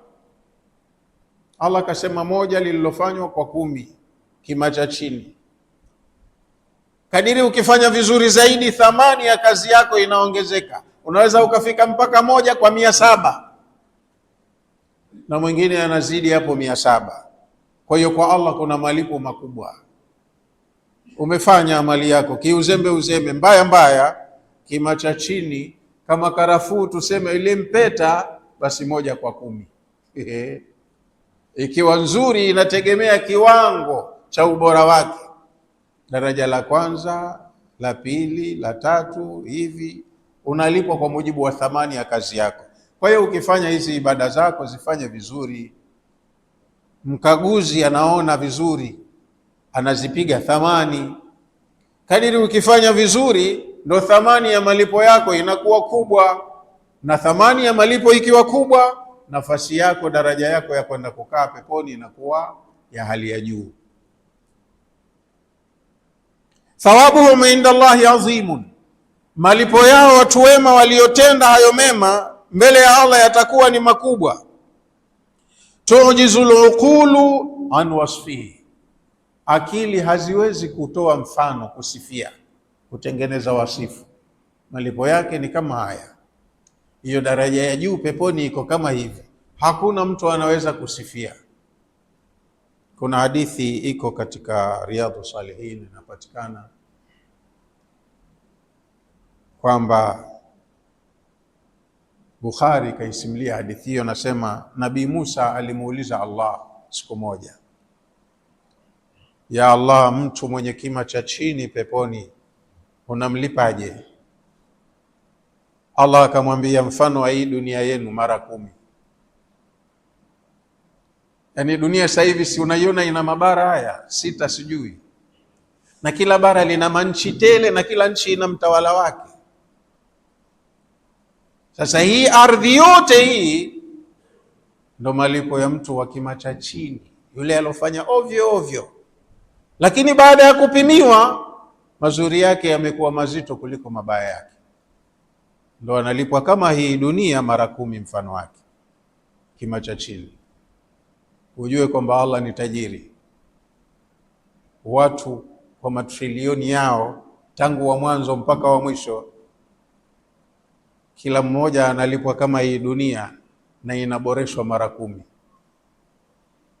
Allah kasema moja lililofanywa kwa 10, kima cha chini. Kadiri ukifanya vizuri zaidi, thamani ya kazi yako inaongezeka. Unaweza ukafika mpaka 1 kwa 700 na mwingine anazidi hapo 700. Kwa hiyo kwa Allah kuna malipo makubwa. Umefanya amali yako kiuzembe mbaya mbaya, kima cha chini kama karafuu tuseme ile mpeta, basi 1 kwa 10. Ikiwa nzuri inategemea kiwango cha ubora wake, daraja la kwanza, la pili, la tatu, hivi unalipwa kwa mujibu wa thamani ya kazi yako. Kwa hiyo ukifanya hizi ibada zako zifanye vizuri, mkaguzi anaona vizuri, anazipiga thamani. Kadiri ukifanya vizuri ndo thamani ya malipo yako inakuwa kubwa, na thamani ya malipo ikiwa kubwa, nafasi yako, daraja yako ya kwenda kukaa peponi inakuwa ya hali ya juu. Thawabuhum inda Allahi azimun, malipo yao watu wema waliotenda hayo mema mbele ya Allah yatakuwa ni makubwa. Tujizul uqulu an wasfihi, akili haziwezi kutoa mfano, kusifia, kutengeneza wasifu. Malipo yake ni kama haya. Hiyo daraja ya juu peponi iko kama hivi, hakuna mtu anaweza kusifia. Kuna hadithi iko katika Riyadhus Salihin, inapatikana kwamba Bukhari kaisimulia hadithi hiyo, nasema Nabii Musa alimuuliza Allah siku moja, ya Allah, mtu mwenye kima cha chini peponi unamlipaje? Allah akamwambia, mfano wa hii dunia yenu mara 10. Yaani dunia sasa hivi si unaiona ina mabara haya 6 sijui, na kila bara lina manchi tele na kila nchi ina mtawala wake. Sasa hii ardhi yote hii ndo malipo ya mtu wa kima cha chini, yule alofanya ovyo ovyo, lakini baada ya kupimiwa mazuri yake yamekuwa mazito kuliko mabaya yake, ndo analipwa kama hii dunia mara 10 mfano wake, kima cha chini. Ujue kwamba Allah ni tajiri. Watu kwa matrilioni yao tangu wa mwanzo mpaka wa mwisho, kila mmoja analipwa kama hii dunia, na inaboreshwa mara 10.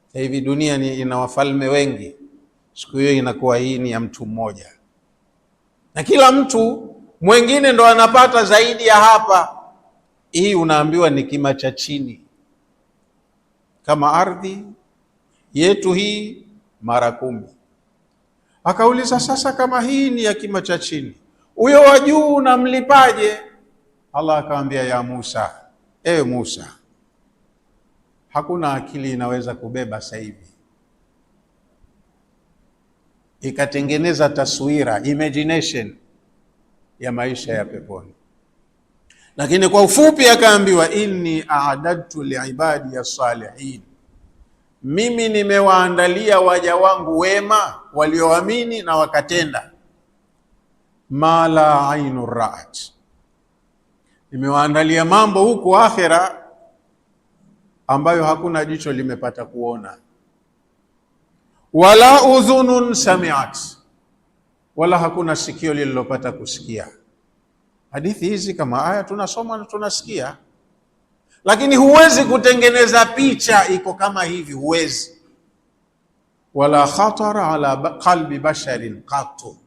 Sasa hivi dunia ina wafalme wengi, siku hiyo inakuwa hii ni ya mtu mmoja, na kila mtu mwingine ndo anapata zaidi ya hapa. Hii unaambiwa ni kima cha chini, kama ardhi yetu hii mara 10. Akauliza, sasa kama hii ni ya kima cha chini, huyo wa juu unamlipaje? Allah akamwambia, ya Musa, ewe Musa, hakuna akili inaweza kubeba sasa hivi ikatengeneza taswira, imagination ya maisha ya peponi. Lakini kwa ufupi akaambiwa, inni a'adadtu liibadi as-salihin, mimi nimewaandalia waja wangu wema walioamini na wakatenda, ma la ainu ra'at, nimewaandalia mambo huko akhera ambayo hakuna jicho limepata kuona, wala udhunun sami'at, wala hakuna sikio lililopata kusikia. Hadithi hizi kama aya tunasoma na tunasikia, lakini huwezi kutengeneza picha iko kama hivi, huwezi. Wala khatara ala qalbi basharin qattu,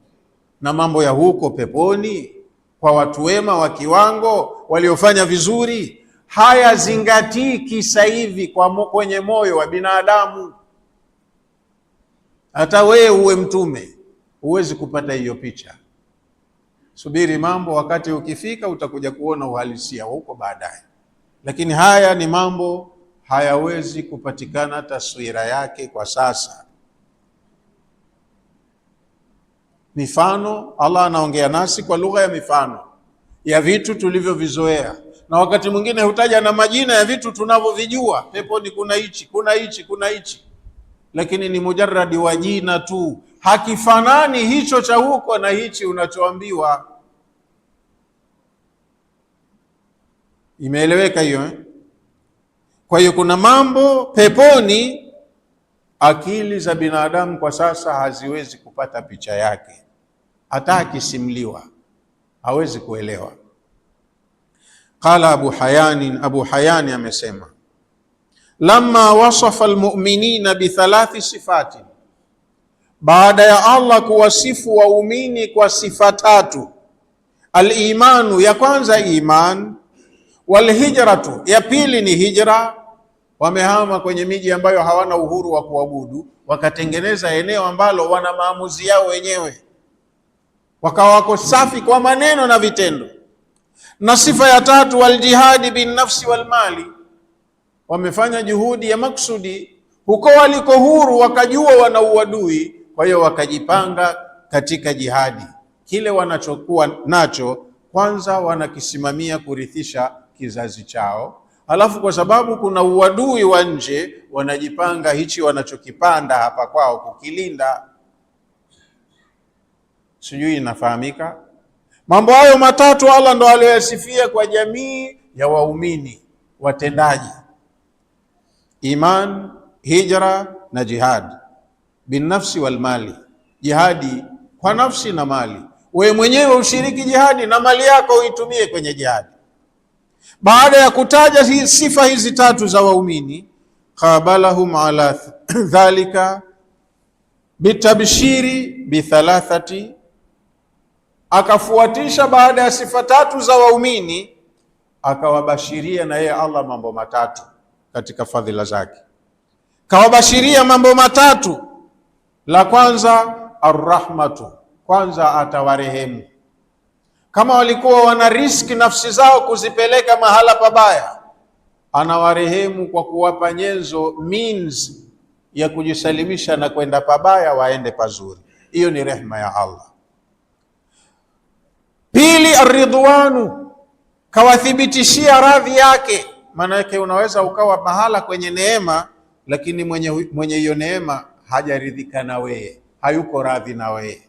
na mambo ya huko peponi kwa watu wema wa kiwango waliofanya vizuri hayazingatii kisa hivi kwenye moyo wa binadamu. Hata wewe uwe mtume huwezi kupata hiyo picha. Subiri mambo, wakati ukifika utakuja kuona uhalisia huko baadaye. Lakini haya ni mambo hayawezi kupatikana taswira yake kwa sasa. Mifano, Allah anaongea nasi kwa lugha ya mifano ya vitu tulivyovizoea, na wakati mwingine hutaja na majina ya vitu tunavyovijua. Peponi kuna hichi, kuna hichi, kuna hichi, lakini ni mujarradi wa jina tu, hakifanani hicho cha huko na hichi unachoambiwa. Imeeleweka hiyo eh? Kwa hiyo kuna mambo peponi akili za binadamu kwa sasa haziwezi kupata picha yake, hata akisimliwa hawezi kuelewa. Qala Abu Hayani amesema, lamma wasafa almu'minina bithalathi sifati, baada ya Allah kuwasifu waumini kwa sifa tatu: al-imanu, ya kwanza iman, walhijratu, ya pili ni hijra, wamehama kwenye miji ambayo hawana uhuru wa kuabudu, wakatengeneza eneo ambalo wana maamuzi yao wenyewe, wakawa wako safi kwa maneno na vitendo. Na sifa ya tatu, waljihadi bin nafsi wal mali, wamefanya juhudi ya maksudi huko waliko huru, wakajua wana uadui, kwa hiyo wakajipanga katika jihadi. Kile wanachokuwa nacho kwanza wanakisimamia kurithisha kizazi chao, alafu kwa sababu kuna uadui wa nje wanajipanga hichi wanachokipanda hapa kwao kukilinda. Sijui inafahamika? Mambo hayo matatu Allah ndo aliyosifia kwa jamii ya waumini watendaji: iman, hijra na jihad bin nafsi wal mali, jihadi kwa nafsi na mali. Wewe mwenyewe ushiriki jihadi na mali yako uitumie kwenye jihadi. Baada ya kutaja sifa hizi tatu za waumini, qabalahum ala dhalika bitabshiri bithalathati, akafuatisha baada ya sifa tatu za waumini akawabashiria na yeye Allah mambo matatu katika fadhila zake. Kawabashiria mambo matatu. La kwanza arrahmatu, kwanza atawarehemu. Kama walikuwa wana riski nafsi zao kuzipeleka mahala pabaya, anawarehemu kwa kuwapa nyenzo, means ya kujisalimisha na kwenda pabaya waende pazuri. Hiyo ni rehma ya Allah. Pili, arridwanu, kawathibitishia radhi yake. Maana yake unaweza ukawa mahala kwenye neema, lakini mwenye hiyo neema hajaridhika na wewe, hayuko radhi na wewe.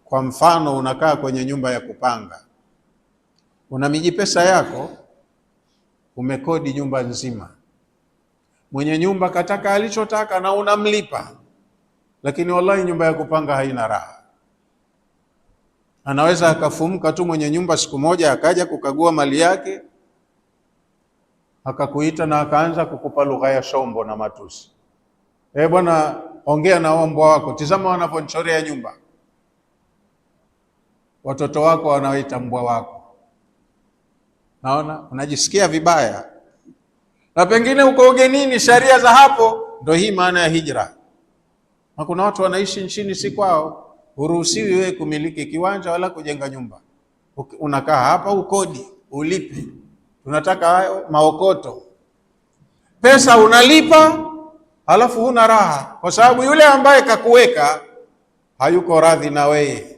Kwa mfano, unakaa kwenye nyumba ya kupanga, una miji pesa yako, umekodi nyumba nzima, mwenye nyumba kataka alichotaka na unamlipa, lakini wallahi nyumba ya kupanga haina raha. Anaweza akafumuka tu mwenye nyumba siku moja akaja kukagua mali yake, akakuita na akaanza kukupa lugha ya shombo na matusi. Bwana, ongea na mbwa wako, tizama wanavyonichorea nyumba. Watoto wako wanaoita mbwa wako. Naona unajisikia vibaya, na pengine uko ugenini. Sharia za hapo ndio hii maana ya hijra. Na kuna watu wanaishi nchini si kwao, huruhusiwi wewe kumiliki kiwanja wala kujenga nyumba. Unakaa hapa ukodi, ulipe. Tunataka hayo maokoto, pesa unalipa, halafu huna raha, kwa sababu yule ambaye kakuweka hayuko radhi na wewe.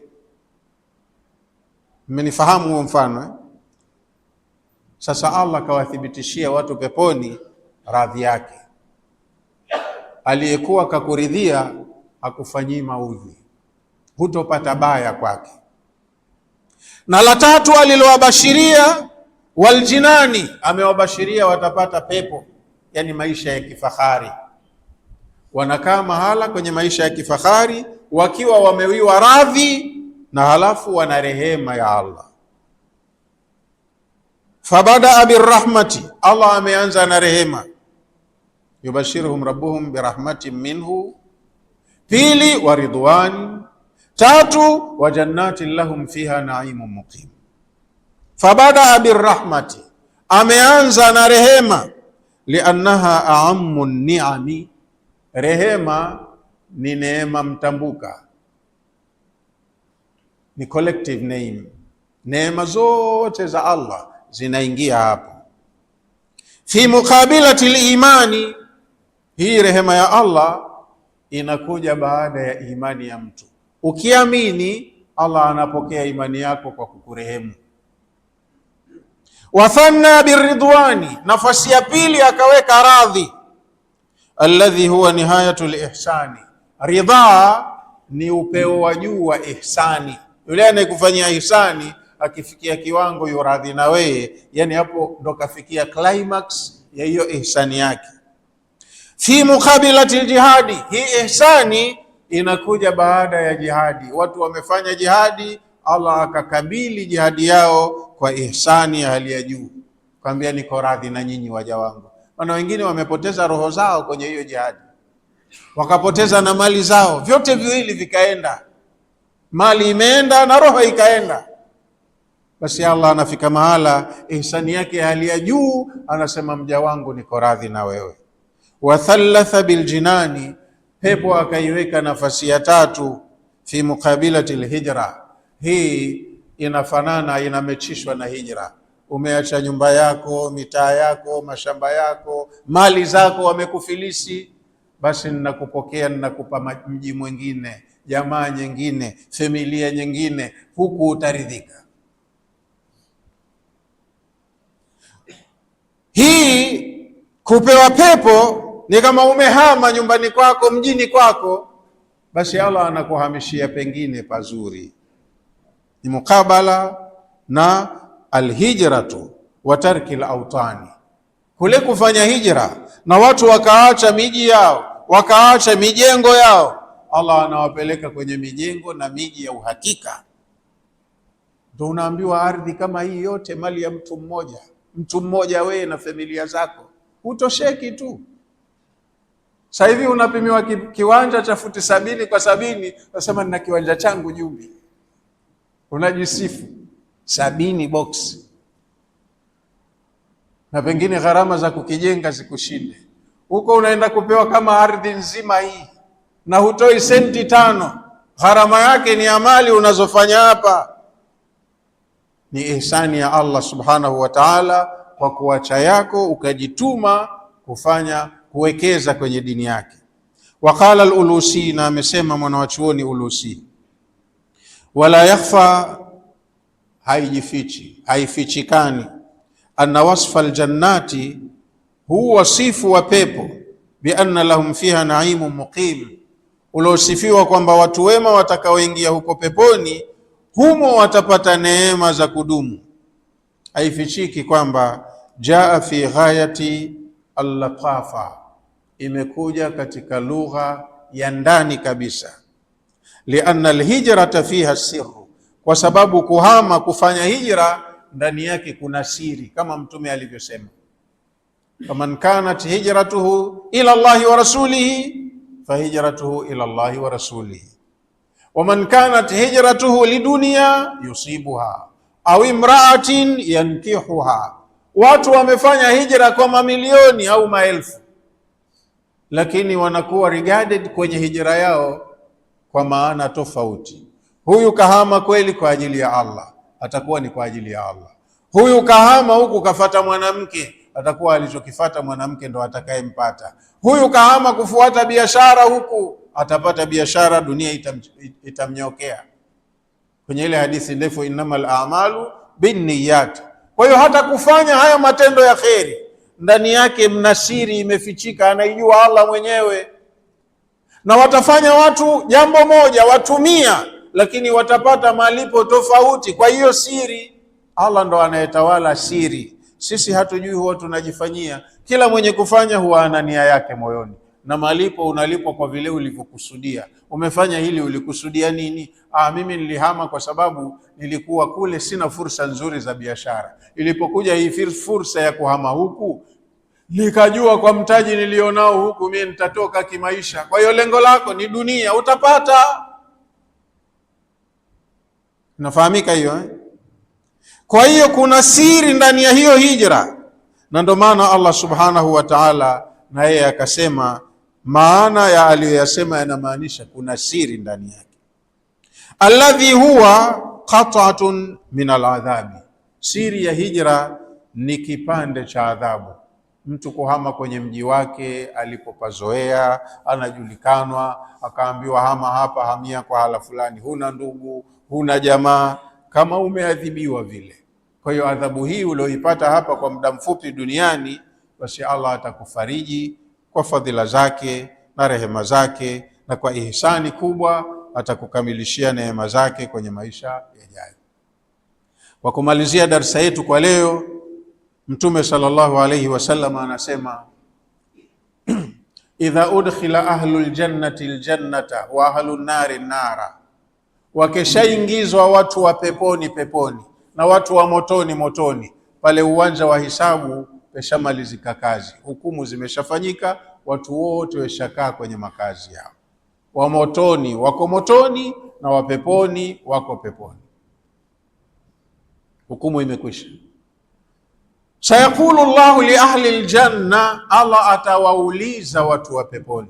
Mmenifahamu huo mfano eh? Sasa Allah kawathibitishia watu peponi radhi yake. Aliyekuwa kakuridhia hakufanyii maudhi, hutopata baya kwake. Na la tatu alilowabashiria, waljinani, amewabashiria watapata pepo, yani maisha ya kifahari. Wanakaa mahala kwenye maisha ya kifahari wakiwa wamewiwa radhi, na halafu wana rehema ya Allah. Fabadaa birahmati, Allah ameanza na rehema, yubashiruhum rabbuhum birahmatin minhu. Pili, waridwani. Tatu, wa jannatin lahum fiha naimun muqim. Fabadaa birahmati, ameanza na rehema, liannaha a'ammu ni'ami, rehema ni neema mtambuka. ni collective name. Neema zote za Allah zinaingia hapo. Fi muqabilati al-imani, hii rehema ya Allah inakuja baada ya imani ya mtu. Ukiamini, Allah anapokea imani yako kwa kukurehemu. Wathanna biridwani, nafasi ya pili akaweka radhi, alladhi huwa nihayatul ihsani. Ridha ni upeo wa juu wa ihsani. Yule anayekufanyia ihsani akifikia kiwango yuradhi na wewe, yani hapo ndo kafikia climax ya hiyo ihsani yake. Fi muqabilati aljihadi, hii ihsani inakuja baada ya jihadi. Watu wamefanya jihadi, Allah akakabili jihadi yao kwa ihsani ya hali ya juu, kwambia niko radhi na nyinyi waja wangu. Maana wengine wamepoteza roho zao kwenye hiyo jihadi, wakapoteza na mali zao, vyote viwili vikaenda, mali imeenda na roho ikaenda. Basi Allah anafika mahala ihsani yake ya hali ya juu, anasema mja wangu niko radhi na wewe. Wathalatha biljinani, pepo akaiweka nafasi ya tatu. Fi muqabilati alhijra, hii inafanana, inamechishwa na hijra. Umeacha nyumba yako, mitaa yako, mashamba yako, mali zako, wamekufilisi, basi ninakupokea, ninakupa mji mwingine, jamaa nyingine, familia nyingine, huku utaridhika. Hii kupewa pepo ni kama umehama nyumbani kwako, mjini kwako, basi Allah anakuhamishia pengine pazuri. Ni mukabala na alhijratu wa tarki alautani, kule kufanya hijra na watu wakaacha miji yao, wakaacha mijengo yao, Allah anawapeleka kwenye mijengo na miji ya uhakika. Ndio unaambiwa ardhi kama hii yote mali ya mtu mmoja, wewe na familia zako hutosheki tu. Sasa hivi unapimiwa kiwanja cha futi 70 kwa 70, unasema nina kiwanja changu Jumbi, unajisifu 70 box, na pengine gharama za kukijenga zikushinde. Huko unaenda kupewa kama ardhi nzima hii na hutoi senti 5, gharama yake ni amali unazofanya hapa. Ni ihsani ya Allah subhanahu wa ta'ala kwa kuacha yako ukajituma kufanya kuwekeza kwenye dini yake. Waqala al-Ulusi, na amesema mwanawachuoni Ulusi, wala yakhfa, haifichikani, anna wasfa aljannati, huwa wasifu wa pepo, bi anna lahum fiha naimun muqim, uliosifiwa kwamba watu wema watakaoingia huko peponi humo watapata neema za kudumu. Haifichiki kwamba jaa fi ghayati al-latafa, imekuja katika lugha ya ndani kabisa. Lianna alhijrata fiha sirru, kwa sababu kuhama, kufanya hijra ndani yake kuna siri, kama Mtume alivyosema, faman kanat hijratuhu ila Allahi wa rasulihi fahijratuhu ila Allahi wa rasulihi, waman kanat hijratuhu lidunya yusibuha au imraatin yankihuha. Watu wamefanya hijra kwa mamilioni au maelfu, lakini wanakuwa regarded kwenye hijra yao kwa maana tofauti. Huyu kahama kweli kwa ajili ya Allah, atakuwa ni kwa ajili ya Allah. Huyu kahama huku kafata mwanamke, atakuwa alichokifata mwanamke ndo atakayempata. Huyu kahama kufuata biashara huku, atapata biashara, dunia itamnyokea. Kwenye ile hadithi ndefu, innamal a'malu binniyat. Kwa hiyo hata kufanya haya matendo ya kheri, ndani yake mna siri imefichika, anaijua Allah mwenyewe. Na watafanya watu jambo moja, watumia, lakini watapata malipo tofauti kwa hiyo siri. Allah ndo anayetawala siri, sisi hatujui, huwa tunajifanyia. Kila mwenye kufanya huwa ana nia yake moyoni, na malipo unalipwa kwa vile ulivyokusudia. Umefanya hili, ulikusudia nini? Mimi nilihama kwa sababu nilikuwa kule sina fursa nzuri za biashara. Ilipokuja hii fursa ya kuhama huku, nikajua kwa mtaji nilionao huku mimi nitatoka kimaisha. Kwa hiyo lengo lako ni dunia, utapata. Nafahamika hiyo eh? Kwa hiyo kuna siri ndani ya hiyo hijra, na ndio maana Allah subhanahu wa ta'ala na yeye akasema, maana ya aliyoyasema yanamaanisha kuna siri ndani yake. alladhi huwa qat'atun min aladhabi, siri ya hijra ni kipande cha adhabu. Mtu kuhama kwenye mji wake alipopazoea, anajulikanwa, akaambiwa hama hapa, hamia kwa hala fulani, huna ndugu, huna jamaa, kama umeadhibiwa vile. Kwa hiyo adhabu hii ulioipata hapa kwa muda mfupi duniani, basi Allah atakufariji kwa fadhila zake na rehema zake, na kwa ihsani kubwa atakukamilishia neema zake kwenye maisha yajayo. Kwa kumalizia darsa yetu kwa leo, Mtume sallallahu alayhi wasallam anasema idha udkhila ahlul jannati aljannata wa ahlun nari nara, wakishaingizwa watu wa peponi peponi na watu wa motoni motoni, pale uwanja wa hisabu peshamalizika kazi, hukumu zimeshafanyika, watu wote weshakaa kwenye makazi yao. Wa motoni wako motoni na wa peponi wako peponi, hukumu imekwisha. Sayaqulu Allahu li ahli aljanna, Allah atawauliza watu wa peponi,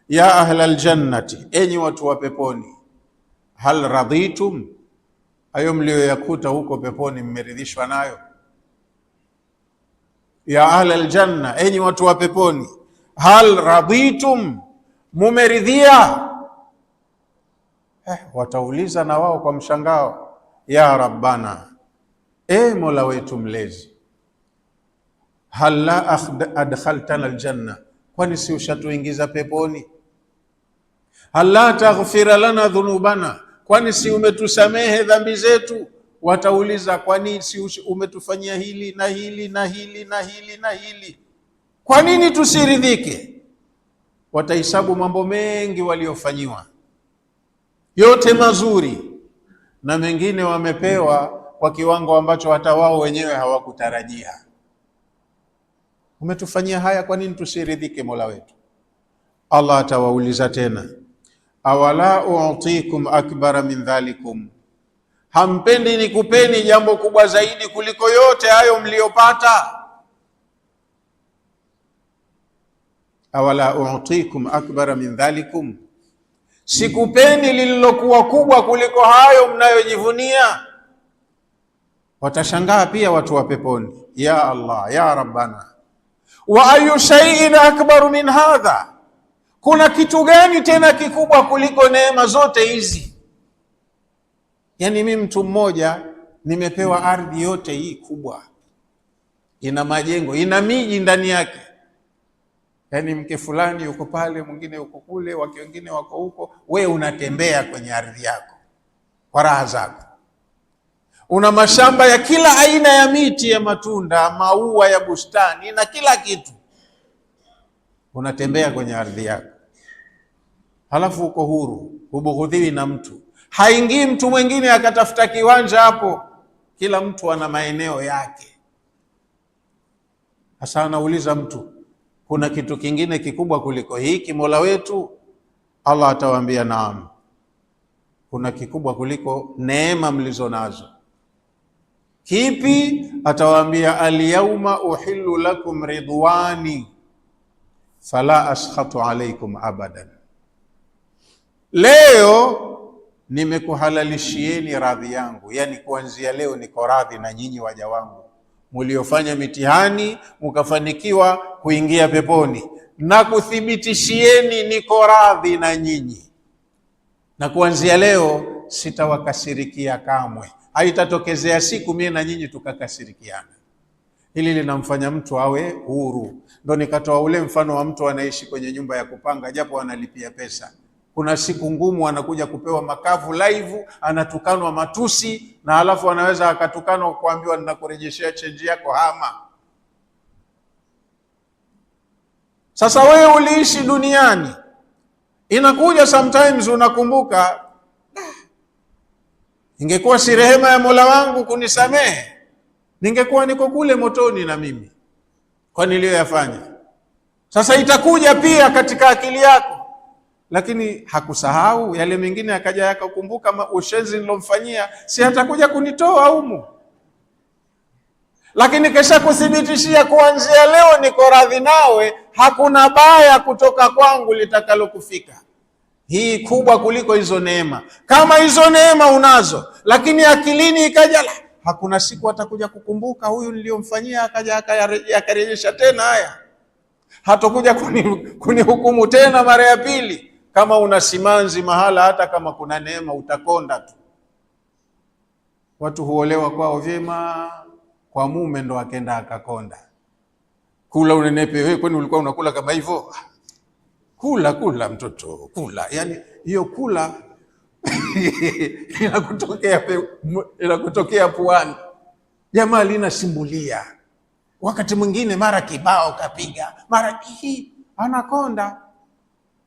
ya ahla aljannati, enyi watu wa peponi, hal raditum, hayo mlioyakuta huko peponi mmeridhishwa nayo? Ya ahla aljanna, enyi watu wa peponi, hal raditum, mumeridhia? Watauliza na wao kwa mshangao, ya rabbana, Mola wetu mlezi, hal la adkhaltana aljanna, kwani si ushatuingiza peponi? Hal la taghfira lana dhunubana, kwani si umetusamehe dhambi zetu? Watauliza, kwani si umetufanyia hili na hili na hili na hili na hili, kwa nini tusiridhike? Watahesabu mambo mengi waliofanyiwa, yote mazuri, na mengine wamepewa kwa kiwango ambacho hata wao wenyewe hawakutarajia. Umetufanyia haya, kwa nini tusiridhike Mola wetu? Allah atawauliza tena, awala u'tikum akbara min dhalikum, hampendi nikupeni jambo kubwa zaidi kuliko yote hayo mliopata? Awala u'tikum akbara min dhalikum, sikupeni lililokuwa kubwa kuliko hayo mnayojivunia? Watashangaa pia watu wa peponi, ya Allah, ya Rabbana, wa ayu shay'in akbaru min hadha, kuna kitu gani tena kikubwa kuliko neema zote hizi? Yani mimi mtu mmoja nimepewa ardhi yote hii kubwa, ina majengo, ina miji ndani yake. Yani mke fulani yuko pale, mwingine yuko kule, wake wengine wako huko, we unatembea kwenye ardhi yako kwa raha zako. Una mashamba ya kila aina ya miti ya matunda, maua ya bustani na kila kitu, unatembea kwenye ardhi yako, halafu uko huru, hubughudhiwi na mtu. Haingii mtu mwingine akatafuta kiwanja hapo, kila mtu ana maeneo yake. Hasa anauliza mtu, kuna kitu kingine kikubwa kuliko hiki Mola wetu? Allah atawaambia naam, kuna kikubwa kuliko neema mlizo nazo. Kipi? Atawaambia, alyawma uhillu lakum ridwani fala askhatu alaykum abadan, leo nimekuhalalishieni radhi yangu, yani kuanzia leo niko radhi na nyinyi waja wangu mliofanya mitihani mkafanikiwa kuingia peponi, na kuthibitishieni niko radhi na nyinyi, na kuanzia leo sitawakasirikia kamwe. Haitatokezea siku mimi na nyinyi tukakasirikiana. Hili linamfanya mtu awe huru. Ndio nikatoa ule mfano wa mtu anaishi kwenye nyumba ya kupanga, japo analipia pesa. Kuna siku ngumu anakuja kupewa makavu live, anatukanwa matusi, na halafu anaweza akatukanwa kuambiwa ninakurejeshea chenji yako, hama. Sasa wewe uliishi duniani, inakuja sometimes unakumbuka, ingekuwa si rehema ya Mola wangu kunisamehe, ningekuwa niko kule motoni na mimi kwa niliyoyafanya. Sasa itakuja pia katika akili yako, lakini hakusahau yale mengine, akaja yakakumbuka ushenzi nilomfanyia, si atakuja kunitoa humu. Lakini kesha kuthibitishia kuanzia leo niko radhi nawe, hakuna baya kutoka kwangu litakalokufika. hii kubwa kuliko hizo neema. Kama hizo neema unazo, lakini akilini ikaja hakuna siku atakuja kukumbuka huyu niliyomfanyia akaja akarejesha tena haya, hatakuja kunihukumu tena mara ya pili. Kama una simanzi mahala, hata kama kuna neema utakonda tu. Watu huolewa kwao vyema, kwa mume ndo akenda akakonda. Kula unenepe, wewe kwani ulikuwa unakula kama hivyo? Kula mtoto, kula. Yani hiyo kula inakutokea puani. Jamaa linasimbulia. Wakati mwingine mara kibao kapiga, mara hii anakonda.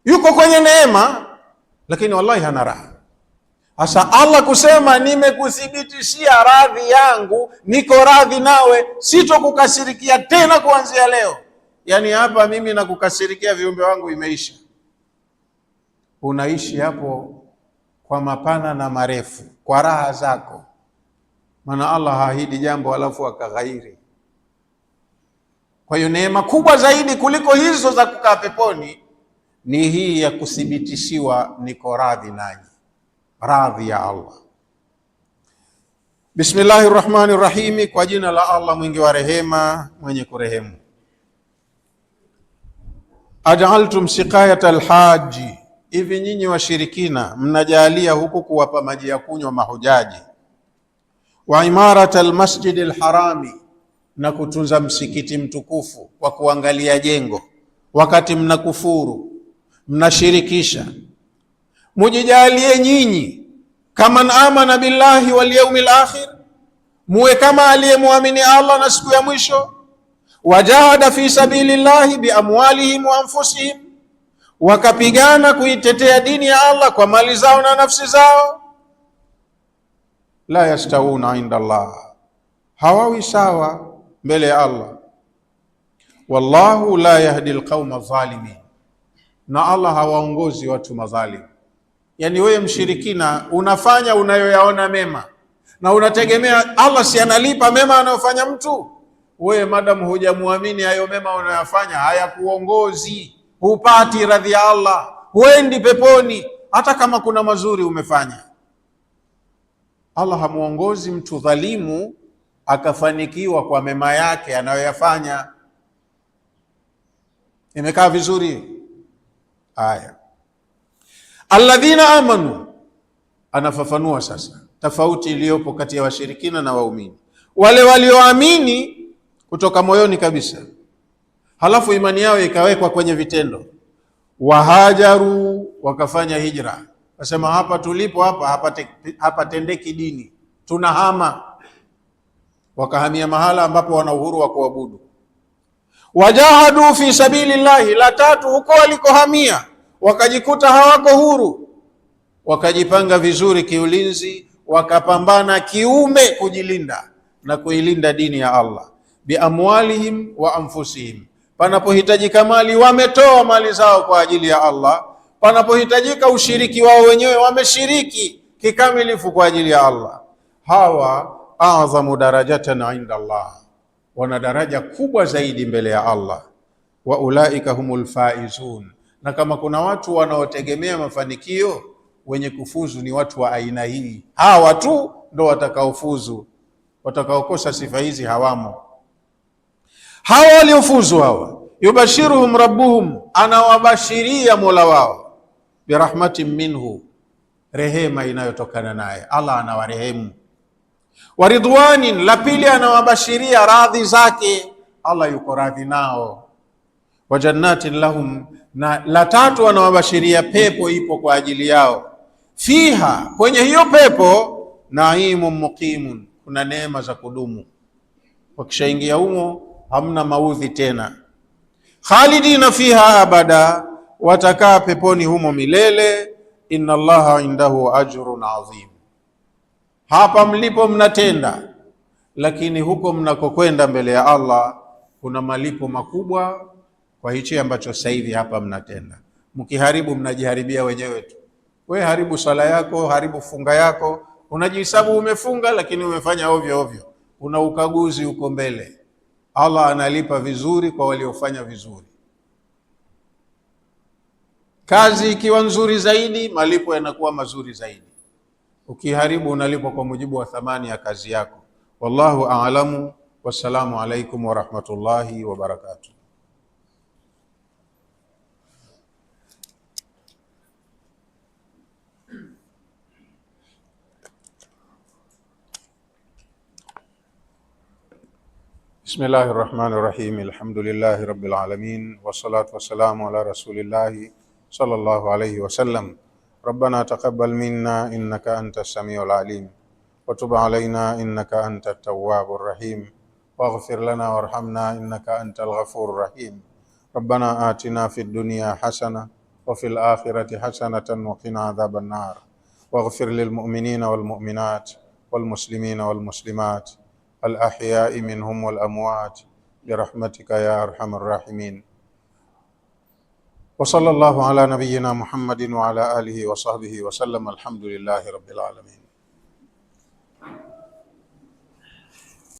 Yuko kwenye neema, lakini wallahi hana raha. Asa Allah kusema nimekuthibitishia radhi yangu, niko radhi nawe, sitokukasirikia tena kuanzia leo. Yani hapa mimi nakukasirikia viumbe wangu imeisha. Unaishi hapo kwa mapana na marefu, kwa raha zako. Maana Allah haahidi jambo alafu akaghairi. Kwa hiyo neema kubwa zaidi kuliko hizo za kukaa peponi ni hii ya kuthibitishiwa niko radhi nanyi, radhi ya Allah. Bismillahirrahmanirrahim, kwa jina la Allah mwingi wa rehema mwenye kurehemu. Aj'altum siqayat alhaji, hivi nyinyi washirikina mnajalia huku kuwapa maji ya kunywa mahujaji, wa imarat almasjid alharami, na kutunza msikiti mtukufu kwa kuangalia jengo, wakati mnakufuru mnashirikisha. Mujijalie nyinyi kama amana billahi wal yawmil akhir, muwe kama aliyemwamini Allah na siku ya mwisho. Wajahada fi sabilillahi bi amwalihim wa anfusihim, wakapigana kuitetea dini ya Allah kwa mali zao na nafsi zao. La yastawuna inda Allah, hawawi sawa mbele ya Allah. Wallahu la yahdi alqauma adh-dhalimin, na Allah hawaongozi watu madhalim. Yani wewe mshirikina unafanya unayoyaona mema na unategemea Allah si analipa mema anayofanya mtu. Wewe madamu hujamuamini hayo mema unayofanya hayakuongozi, hupati radhi ya Allah, huendi peponi hata kama kuna mazuri umefanya. Allah hamuongozi mtu dhalimu akafanikiwa kwa mema yake anayoyafanya. Imekaa vizuri aya. Alladhina amanu, anafafanua sasa tofauti iliyopo kati ya washirikina na waumini. Wale walioamini kutoka moyoni kabisa, halafu imani yao ikawekwa kwenye vitendo. Wahajaru, wakafanya hijra, wasema hapa tulipo hapa tendeki dini, tunahama. Wakahamia mahala ambapo wana uhuru wa kuabudu. Wajahadu fi sabilillahi, la tatu huko walikohamia wakajikuta hawako huru, wakajipanga vizuri kiulinzi, wakapambana kiume kujilinda na kuilinda dini ya Allah. Bi amwalihim wa anfusihim, panapohitajika mali wametoa mali zao kwa ajili ya Allah, panapohitajika ushiriki wao wenyewe wameshiriki kikamilifu kwa ajili ya Allah. Hawa a'zamu darajatan inda Allah, wana daraja kubwa zaidi mbele ya Allah. Wa ulaika humul faizun, na kama kuna watu wanaotegemea mafanikio, wenye kufuzu ni watu wa aina hii. Hawa tu ndo watakaofuzu, watakaokosa sifa hizi hawamo. Hawa waliofuzu hawa, yubashiruhum rabbuhum, anawabashiria Mola wao, birahmatin minhu, rehema inayotokana naye Allah, anawarehemu. Waridwanin, la pili anawabashiria radhi zake, Allah yuko radhi nao. Wa jannatin lahum, na la tatu anawabashiria pepo ipo kwa ajili yao. Fiha, kwenye hiyo pepo, naimun muqimun, kuna neema za kudumu. Wakishaingia humo hamna maudhi tena. Khalidina fiha abada, watakaa peponi humo milele. Inna Allaha indahu ajrun azim, hapa mlipo mnatenda, lakini huko mnakokwenda mbele ya Allah kuna malipo makubwa kwa hichi ambacho sasa hivi hapa mnatenda. Mkiharibu mnajiharibia wenyewe tu. We haribu sala yako, haribu funga yako, unajihesabu umefunga lakini umefanya ovyo ovyo. Una ukaguzi uko mbele. Allah analipa vizuri kwa waliofanya vizuri. Kazi ikiwa nzuri zaidi, malipo yanakuwa mazuri zaidi. Ukiharibu, unalipwa kwa mujibu wa thamani ya kazi yako. Wallahu a'lamu. Wassalamu alaikum warahmatullahi wabarakatuh. Bismillahir Rahmanir Rahim. Alhamdulillahi Rabbil Alamin. Wassalatu wassalamu ala Rasulillahi sallallahu alayhi wasallam. Rabbana taqabbal minna innaka antas samiul alim wa tub alayna innaka antat tawwabur rahim waghfir lana warhamna innaka antal ghafurur rahim. Rabbana atina fid dunya hasana wa fil akhirati hasanatan wa qina adhaban nar waghfir lil mu'minina wal mu'minat wal muslimina wal muslimat الأحياء منهم والأموات برحمتك يا أرحم الراحمين. وصلى الله على نبينا محمد وعلى آله وصحبه وسلم. الحمد لله رب العالمين.